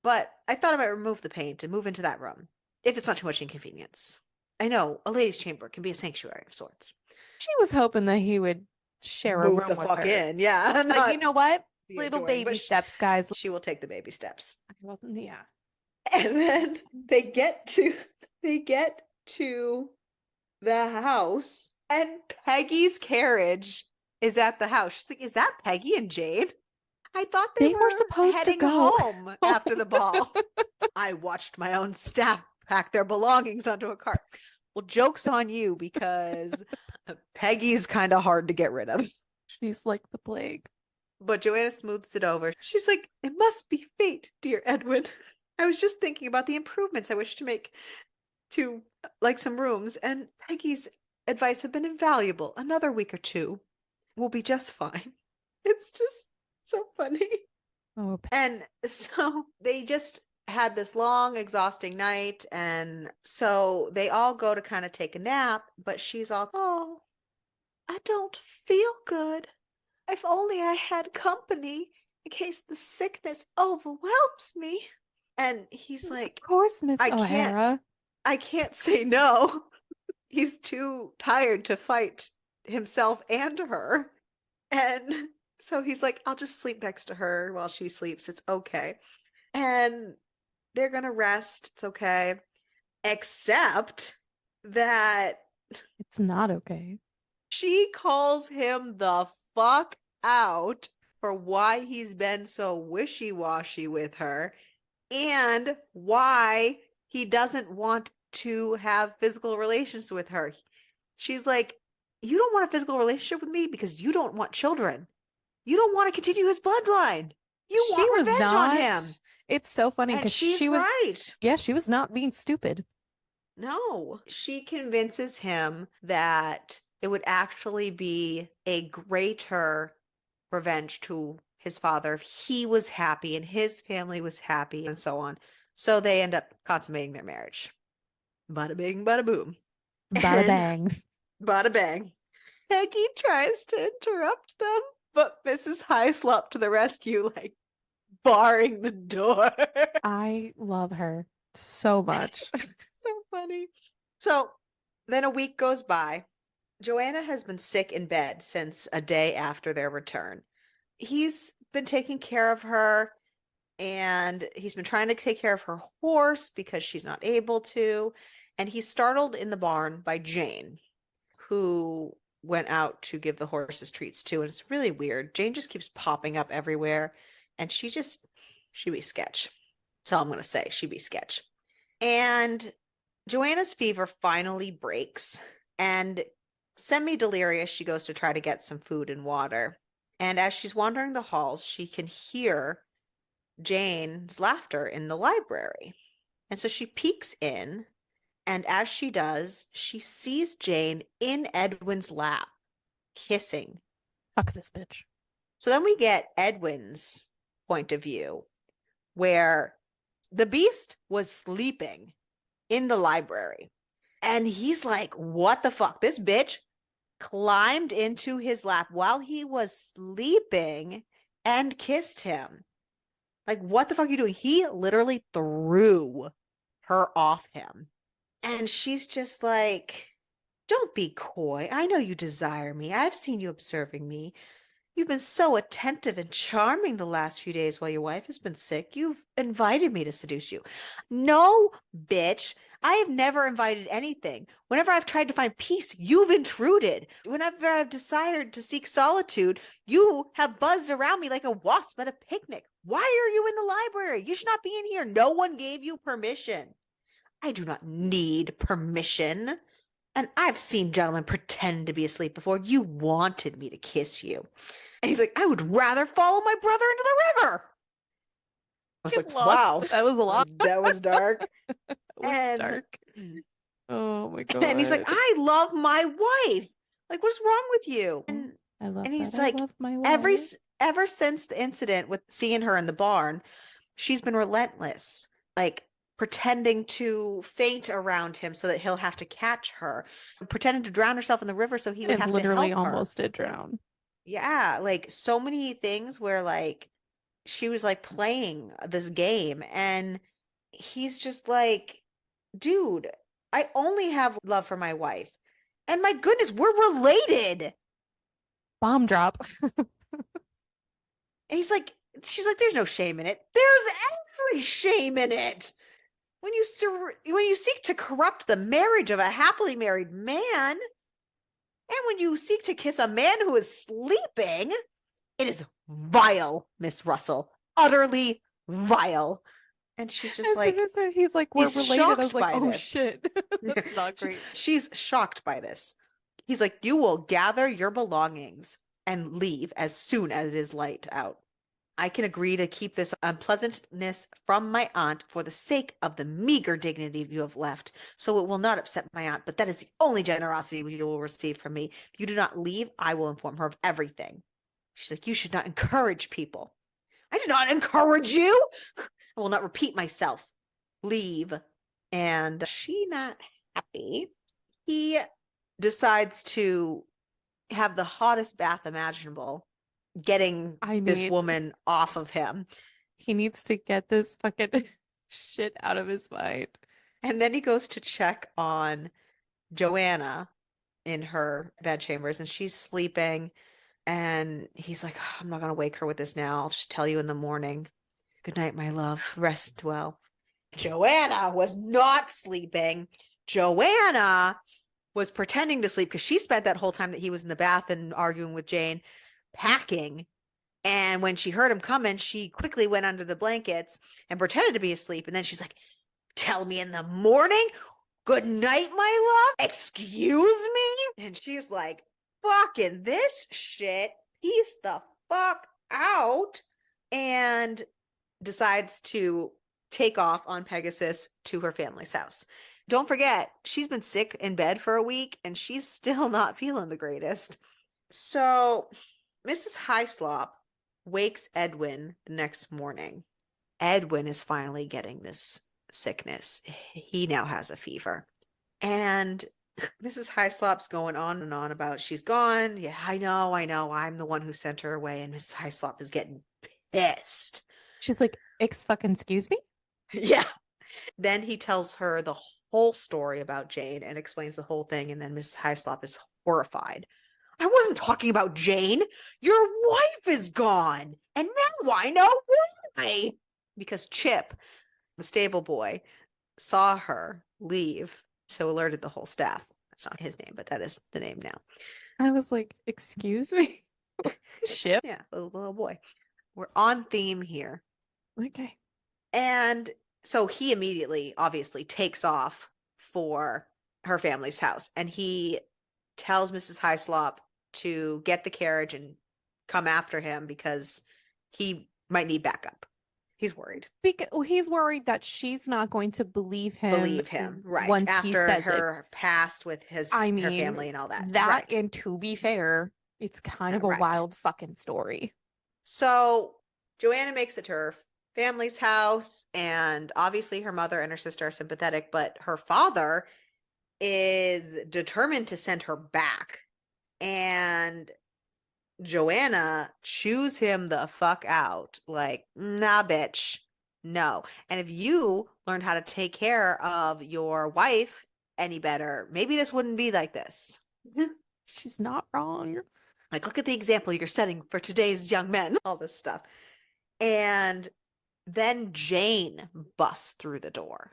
but I thought I might remove the paint and move into that room, if it's not too much inconvenience. I know a lady's chamber can be a sanctuary of sorts. She was hoping that he would share a Move room the with fuck her. in, yeah, But you not know what? be Little annoying, but baby steps, guys. she will take the baby steps. Well, yeah. And then they get to the house, and Peggy's carriage is at the house. She's like, "Is that Peggy and Jane? I thought they They were were supposed to heading go. home after the ball." I watched my own staff pack their belongings onto a cart. Well, joke's on you because Peggy's kind of hard to get rid of. She's like the plague. But Joanna smooths it over. She's like, it must be fate, dear Edwin. I was just thinking about the improvements I wish to make to like some rooms, and Peggy's advice have been invaluable. Another week or two will be just fine. It's just so funny. Oh, And so they just had this long, exhausting night. And so they all go to kind of take a nap, but she's all, oh, I don't feel good. If only I had company in case the sickness overwhelms me. And he's of like, course, Miss I can't, O'Hara. I can't say no. He's too tired to fight himself and her. And so he's like, I'll just sleep next to her while she sleeps. It's okay. And They're gonna rest. It's okay. Except that It's not okay. she calls him the fuck out for why he's been so wishy-washy with her and why he doesn't want to have physical relations with her. She's like, you don't want a physical relationship with me because you don't want children. You don't want to continue his bloodline. You She want was revenge on him. not. It's so funny And because she's she was, right. yeah, she was not being stupid. No, she convinces him that it would actually be a greater revenge to his father if he was happy and his family was happy and so on. So they end up consummating their marriage. Bada bing, bada boom. Bada And bang. bada bang. Peggy tries to interrupt them, but Mrs. Hyslop to the rescue, like barring the door. I love her so much. So funny. So then a week goes by. Joanna has been sick in bed since a day after their return. He's been taking care of her and he's been trying to take care of her horse because she's not able to. And he's startled in the barn by Jane, who went out to give the horses treats too. And it's really weird. Jane just keeps popping up everywhere and she be sketch. So I'm going to say she be sketch. And Joanna's fever finally breaks, and semi delirious, she goes to try to get some food and water. And as she's wandering the halls, she can hear Jane's laughter in the library. And so she peeks in, and as she does, she sees Jane in Edwin's lap, kissing. Fuck this bitch. So then we get Edwin's point of view, where the beast was sleeping in the library. And he's like, what the fuck? This bitch climbed into his lap while he was sleeping and kissed him. Like, what the fuck are you doing? He literally threw her off him. And she's just like, don't be coy. I know you desire me. I've seen you observing me. You've been so attentive and charming the last few days while your wife has been sick. You've invited me to seduce you. No, bitch. I have never invited anything. Whenever I've tried to find peace, you've intruded. Whenever I've desired to seek solitude, you have buzzed around me like a wasp at a picnic. Why are you in the library? You should not be in here. No one gave you permission. I do not need permission. And I've seen gentlemen pretend to be asleep before. You wanted me to kiss you. And he's like, I would rather follow my brother into the river. I was Get like, lost. wow, That was a lot. that was dark. It was And dark. Oh my and he's like, God. I love my wife. Like, what's wrong with you? I love And that. he's I like, love my every wife. ever since the incident with seeing her in the barn, she's been relentless, like pretending to faint around him so that he'll have to catch her, pretending to drown herself in the river so he would And have to literally help her. almost did drown. Yeah, like so many things where like she was like playing this game and he's just like, dude, I only have love for my wife. And my goodness, we're related. Bomb drop. And he's like, she's like, there's no shame in it. There's every shame in it. When you seek to corrupt the marriage of a happily married man, and when you seek to kiss a man who is sleeping, it is vile, Miss Russell. Utterly vile. And she's just As soon like, as he's like, we're he's related, I was shocked like, by oh this. shit. That's not great. She's shocked by this. He's like, you will gather your belongings and leave as soon as it is light out. I can agree to keep this unpleasantness from my aunt for the sake of the meager dignity you have left, so it will not upset my aunt, but that is the only generosity you will receive from me. If you do not leave, I will inform her of everything. She's like, you should not encourage people. I do not encourage you. I will not repeat myself. Leave. And she not happy. He decides to have the hottest bath imaginable, getting I this mean, woman off of him. he needs to get this fucking shit out of his mind. And then he goes to check on Joanna in her bedchambers and she's sleeping. And he's like, "Oh, I'm not going to wake her with this now. I'll just tell you in the morning. Good night, my love. Rest well." Joanna was not sleeping. Joanna was pretending to sleep because she spent that whole time that he was in the bath and arguing with Jane packing. And when she heard him coming, she quickly went under the blankets and pretended to be asleep. And then she's like, tell me in the morning. Good night, my love. Excuse me? And she's like, fucking this shit. Peace the fuck out. And decides to take off on Pegasus to her family's house. Don't forget, she's been sick in bed for a week and she's still not feeling the greatest. So Mrs. Highslop wakes Edwin the next morning. Edwin is finally getting this sickness. He now has a fever. And Mrs. Highslop's going on and on about she's gone. Yeah, I know. I'm the one who sent her away. And Mrs. Highslop is getting pissed. She's like, excuse me? Yeah. Then he tells her the whole story about Jane and explains the whole thing. And then Mrs. Highslop is horrified. I wasn't talking about Jane. Your wife is gone. And now I know why. Because Chip, the stable boy, saw her leave, so alerted the whole staff. That's not his name, but that is the name now. I was like, excuse me? Ship? Yeah, the little boy. We're on theme here. Okay. And so he immediately, obviously, takes off for her family's house. And he tells Mrs. Highslop to get the carriage and come after him because he might need backup. He's worried. He's worried that she's not going to believe him Right. once After he says her past with her family and all that. Right. And to be fair, it's kind of a Right. wild fucking story. So Joanna makes it to her family's house, and obviously her mother and her sister are sympathetic, but her father is determined to send her back. And Joanna chews him the fuck out. Like, nah, bitch. No. And if you learned how to take care of your wife any better, maybe this wouldn't be like this. She's not wrong. Like, look at the example you're setting for today's young men, all this stuff. And then Jane busts through the door,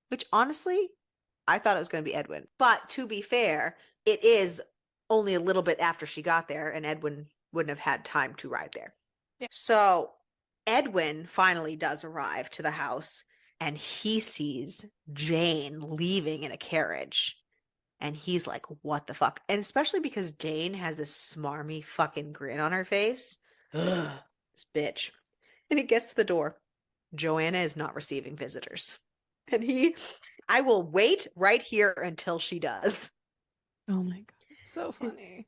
which honestly, I thought it was going to be Edwin. But to be fair, it is only a little bit after she got there, and Edwin wouldn't have had time to ride there. Yeah. So Edwin finally does arrive to the house, and he sees Jane leaving in a carriage. And he's like, what the fuck? And especially because Jane has this smarmy fucking grin on her face. Ugh, this bitch. And he gets to the door. Joanna is not receiving visitors. And I will wait right here until she does. Oh my God. It's so funny.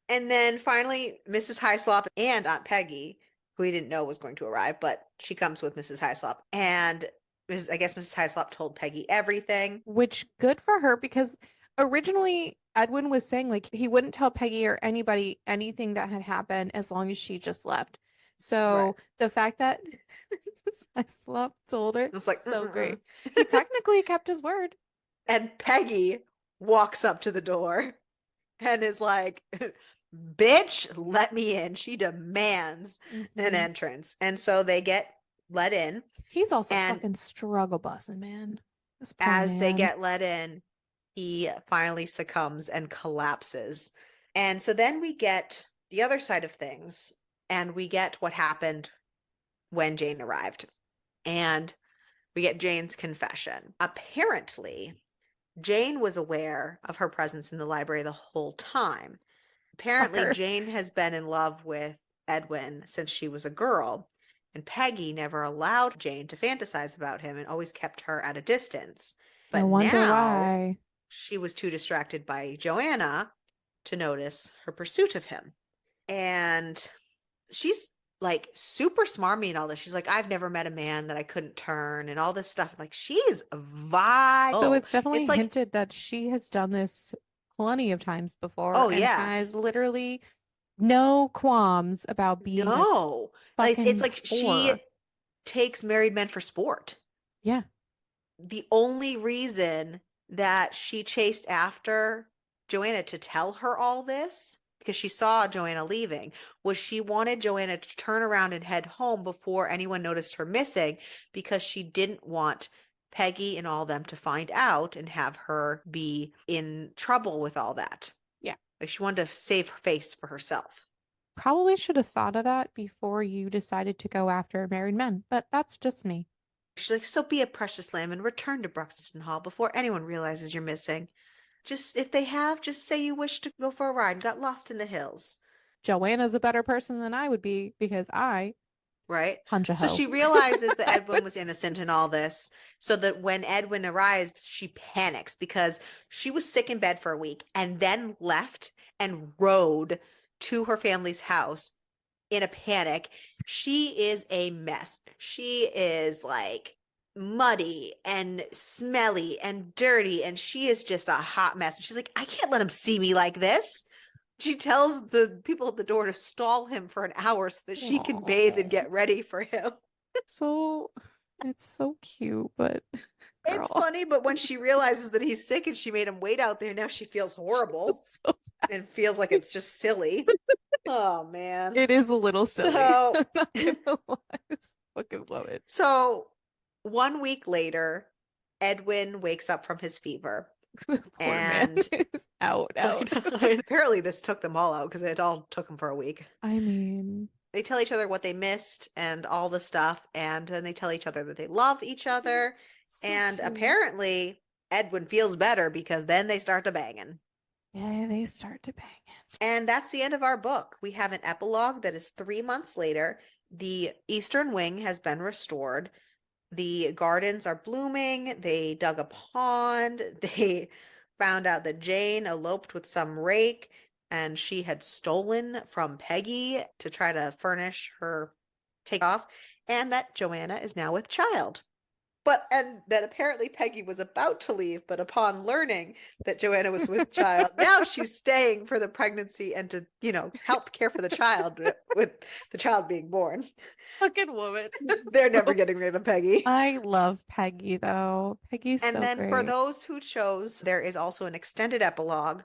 And then finally, Mrs. Highslop and Aunt Peggy, who he didn't know was going to arrive, but she comes with Mrs. Highslop. And I guess Mrs. Highslop told Peggy everything. Which, good for her, because originally Edwin was saying like he wouldn't tell Peggy or anybody anything that had happened as long as she just left. So Right. the fact that I slept told her, It's like, so great. He technically kept his word. And Peggy walks up to the door and is like, bitch, let me in. She demands an entrance. And so they get let in. He's also fucking struggle bussing, man. As they get let in, he finally succumbs and collapses. And so then we get the other side of things, and we get what happened when Jane arrived. And we get Jane's confession. Apparently, Jane was aware of her presence in the library the whole time. Apparently, Fucker. Jane has been in love with Edwin since she was a girl, and Peggy never allowed Jane to fantasize about him and always kept her at a distance. But I wonder now why. she was too distracted by Joanna to notice her pursuit of him. And she's like super smarmy and all this. She's like, I've never met a man that I couldn't turn and all this stuff. Like, she is vile. So it's definitely It's like, hinted that she has done this plenty of times before oh and yeah, has literally no qualms about being a no, like, fucking it's like she whore. takes married men for sport. Yeah. The only reason that she chased after Joanna to tell her all this, because she saw Joanna leaving, was she wanted Joanna to turn around and head home before anyone noticed her missing, because she didn't want Peggy and all them to find out and have her be in trouble with all that. Yeah. Like she wanted to save her face for herself. Probably should have thought of that before you decided to go after married men, but that's just me. She's like, so be a precious lamb and return to Bruxton Hall before anyone realizes you're missing. Just if they have, just say you wish to go for a ride and got lost in the hills. Joanna's a better person than I would be because I Right? punch a So hoe. she realizes that I Edwin was was innocent in all this, so that when Edwin arrives, she panics because she was sick in bed for a week and then left and rode to her family's house in a panic. She is a mess. She is like muddy and smelly and dirty, and she is just a hot mess. And she's like, I can't let him see me like this. She tells the people at the door to stall him for an hour so that she can bathe and Aw. get ready for him. So it's so cute, but It's girl, funny, but when she realizes that he's sick and she made him wait out there, now she feels horrible it's so and feels like it's just silly. Oh man. it is a little silly. So I'm not gonna lie. I fucking love it. so 1 week later, Edwin wakes up from his fever Poor man and is out, out. apparently this took them all out because it all took them for a week. I mean, They tell each other what they missed and all the stuff, and then they tell each other that they love each other. so And cute. apparently, Edwin feels better because then they start to banging. Yeah, they start to bang it. And that's the end of our book. We have an epilogue that is 3 months later. The Eastern Wing has been restored. The gardens are blooming. They dug a pond. They found out that Jane eloped with some rake and she had stolen from Peggy to try to furnish her takeoff, and that Joanna is now with child. And that apparently Peggy was about to leave, but upon learning that Joanna was with child, now she's staying for the pregnancy and to, help care for the child with the child being born. Fucking woman. They're never So getting rid of Peggy. I love Peggy though. Peggy's And so then for great. those who chose, there is also an extended epilogue,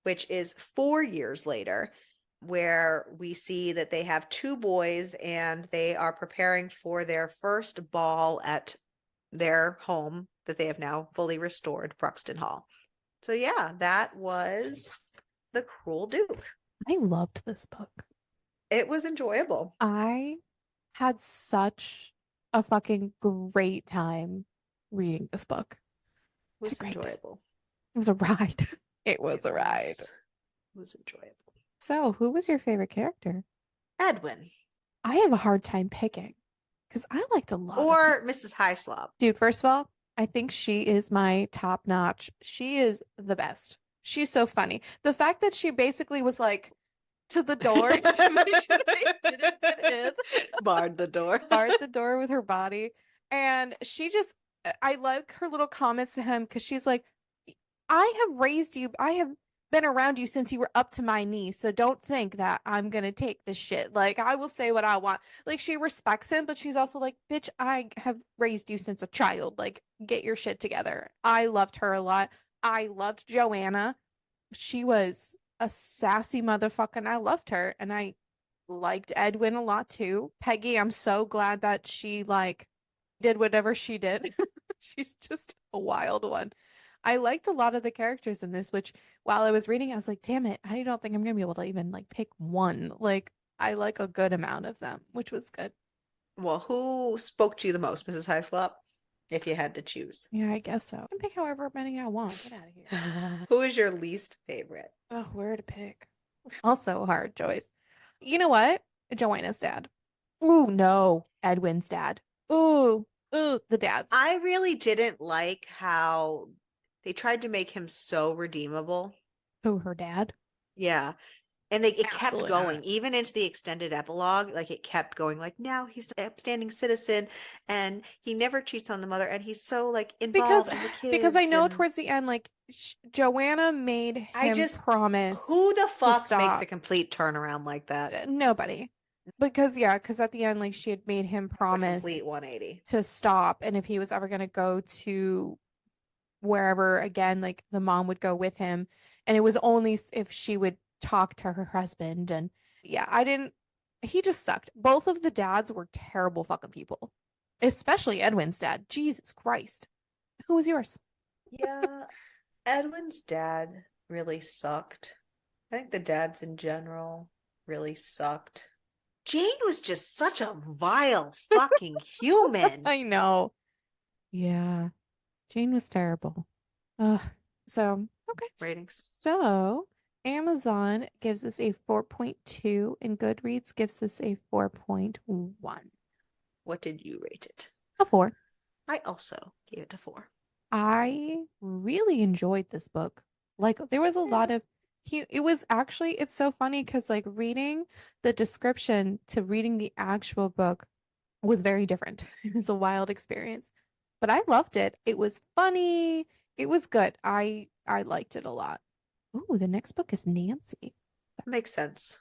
which is 4 years later, where we see that they have two boys and they are preparing for their first ball at their home that they have now fully restored, Bruxton Hall. So yeah, that was The Cruel Duke. I loved this book. It was enjoyable. I had such a fucking great time reading this book. It I had a was great time. enjoyable. It was a ride. It was It a ride. was. It was enjoyable. So, who was your favorite character? Edwin I have a hard time picking because I liked a lot of or people. Mrs. Highslop. Dude, first of all, I think she is my top notch. She is the best. She's so funny. The fact that she basically was like to the door to make sure they didn't get in, Barred the door. barred the door with her body. And she just, I like her little comments to him because she's like, I have raised you, I have been around you since you were up to my knee. So don't think that I'm gonna take this shit. Like, I will say what I want. Like, she respects him, but she's also like, bitch, I have raised you since a child. Like, get your shit together. I loved her a lot. I loved Joanna. She was a sassy motherfucker, and I loved her. And I liked Edwin a lot too. Peggy, I'm so glad that she like did whatever she did. She's just a wild one. I liked a lot of the characters in this, which while I was reading, I was like, damn it, I don't think I'm gonna be able to even like pick one. Like I like a good amount of them, which was good. Well, who spoke to you the most, Mrs. Highslop, if you had to choose? Yeah, I guess so. I can pick however many I want. Get out of here. Who is your least favorite? Oh, where to pick? Also hard choice. You know what? Joanna's dad. Ooh, no. Edwin's dad. Ooh, the dads. I really didn't like how they tried to make him so redeemable. Who, her dad? Yeah. And it kept Absolutely going, not. even into the extended epilogue. Like it kept going, like now he's an upstanding citizen and he never cheats on the mother and he's so like Because involved in the because I kids. know And towards the end, like Joanna made I him just, promise who the to fuck makes a stop. complete turnaround like that? Nobody. Because yeah, because at the end, like she had made him It's a promise complete 180. to stop, and if he was ever gonna go to wherever again, like the mom would go with him, and it was only if she would talk to her husband. And yeah, I didn't. He just sucked. Both of the dads were terrible fucking people, especially Edwin's dad. Jesus Christ. Who was yours? Yeah, Edwin's dad really sucked. I think the dads in general really sucked. Jane was just such a vile fucking human. I know. Yeah. Jane was terrible. Ugh. So, okay. Ratings. So, Amazon gives us a 4.2 and Goodreads gives us a 4.1. What did you rate it? A 4. I also gave it a 4. I really enjoyed this book. Like there was a lot Yeah. of it was actually it's so funny because like reading the description to reading the actual book was very different. It was a wild experience. But I loved it. It was funny. It was good. I liked it a lot. Ooh, the next book is Nancy. That makes sense.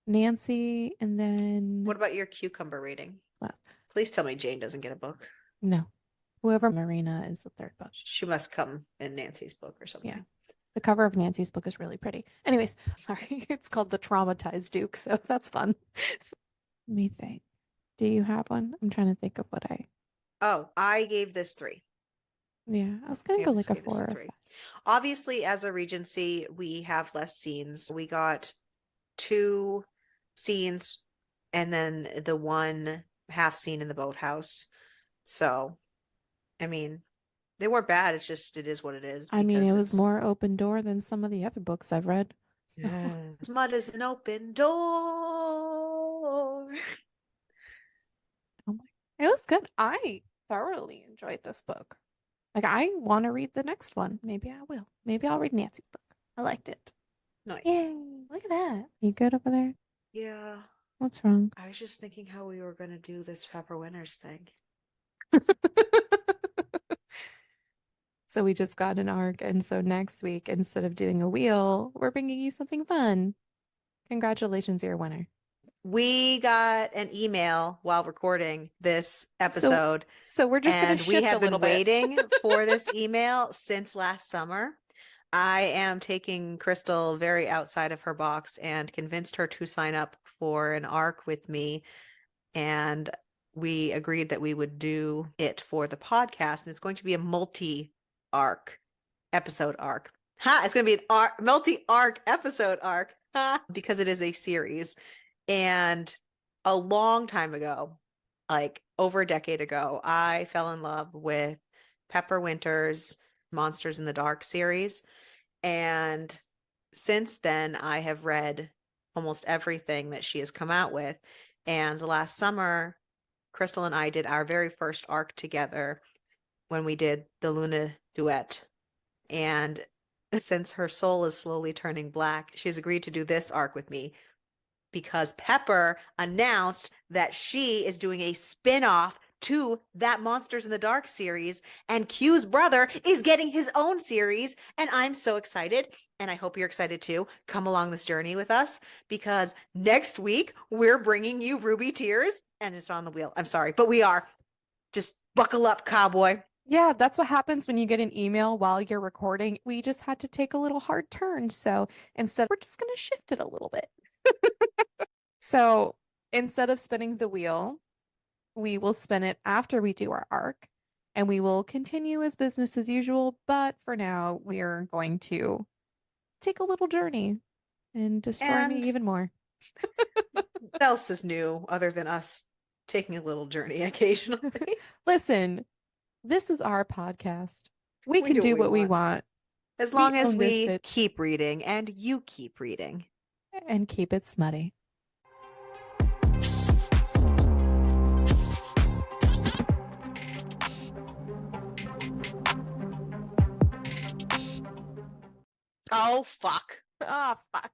Nancy and What then about your cucumber rating? well, Please tell me Jane doesn't get a book. no. Whoever Marina is the third book. She must come in Nancy's book or Yeah. something. The cover of Nancy's book is really pretty. Anyways, sorry, it's called The Traumatized Duke, so that's fun. Let me think. Do you have one? I'm trying to think of what I. Oh, I gave this 3. Yeah, I was gonna I go like a gave this 4 a or 3. 5. Obviously, as a Regency, we have less scenes. We got 2 scenes and then the 1 half scene in the boathouse. So, I mean, they weren't bad. It's just, it is what it is I mean, it because was it's, more open door than some of the other books I've read. So, Mud is an open door. oh my, it was good. I thoroughly enjoyed this book. Like, I want to read the next one. Maybe I will. Maybe I'll read Nancy's book. I liked it. Nice. Yay! Look at that. You good over there? Yeah. What's wrong? I was just thinking how we were going to do this Pepper Winters thing. So we just got an arc, and so next week, instead of doing a wheel, we're bringing you something fun. Congratulations, you're a winner. We got an email while recording this So, episode, so we're just gonna and we shift a have little been bit. waiting for this email since last summer. I am taking Crystal very outside of her box and convinced her to sign up for an arc with me. And we agreed that we would do it for the podcast. And it's going to be a multi-arc episode arc. It's going to be an multi-arc episode arc because it is a series. And a long time ago, like over a decade ago, I fell in love with Pepper Winters' Monsters in the Dark series. And since then, I have read almost everything that she has come out with. And last summer, Crystal and I did our very first arc together when we did the Luna duet. And since her soul is slowly turning black, she's agreed to do this arc with me because Pepper announced that she is doing a spin-off to that Monsters in the Dark series, and Q's brother is getting his own series, and I'm so excited, and I hope you're excited too. Come along this journey with us, because next week we're bringing you Ruby Tears, and it's on the wheel. I'm sorry, but we are. Just buckle up, cowboy. Yeah, that's what happens when you get an email while you're recording. We just had to take a little hard turn. So instead, we're just gonna shift it a little bit. So instead of spinning the wheel, we will spin it after we do our arc, and we will continue as business as usual. But for now, we are going to take a little journey and destroy me And even more. what else is new other than us taking a little journey occasionally? Listen, this is our podcast. We We can do what do we what we want. want. As We long as own this we bitch keep reading and you keep reading. and keep it smutty. Oh, fuck. Oh, fuck.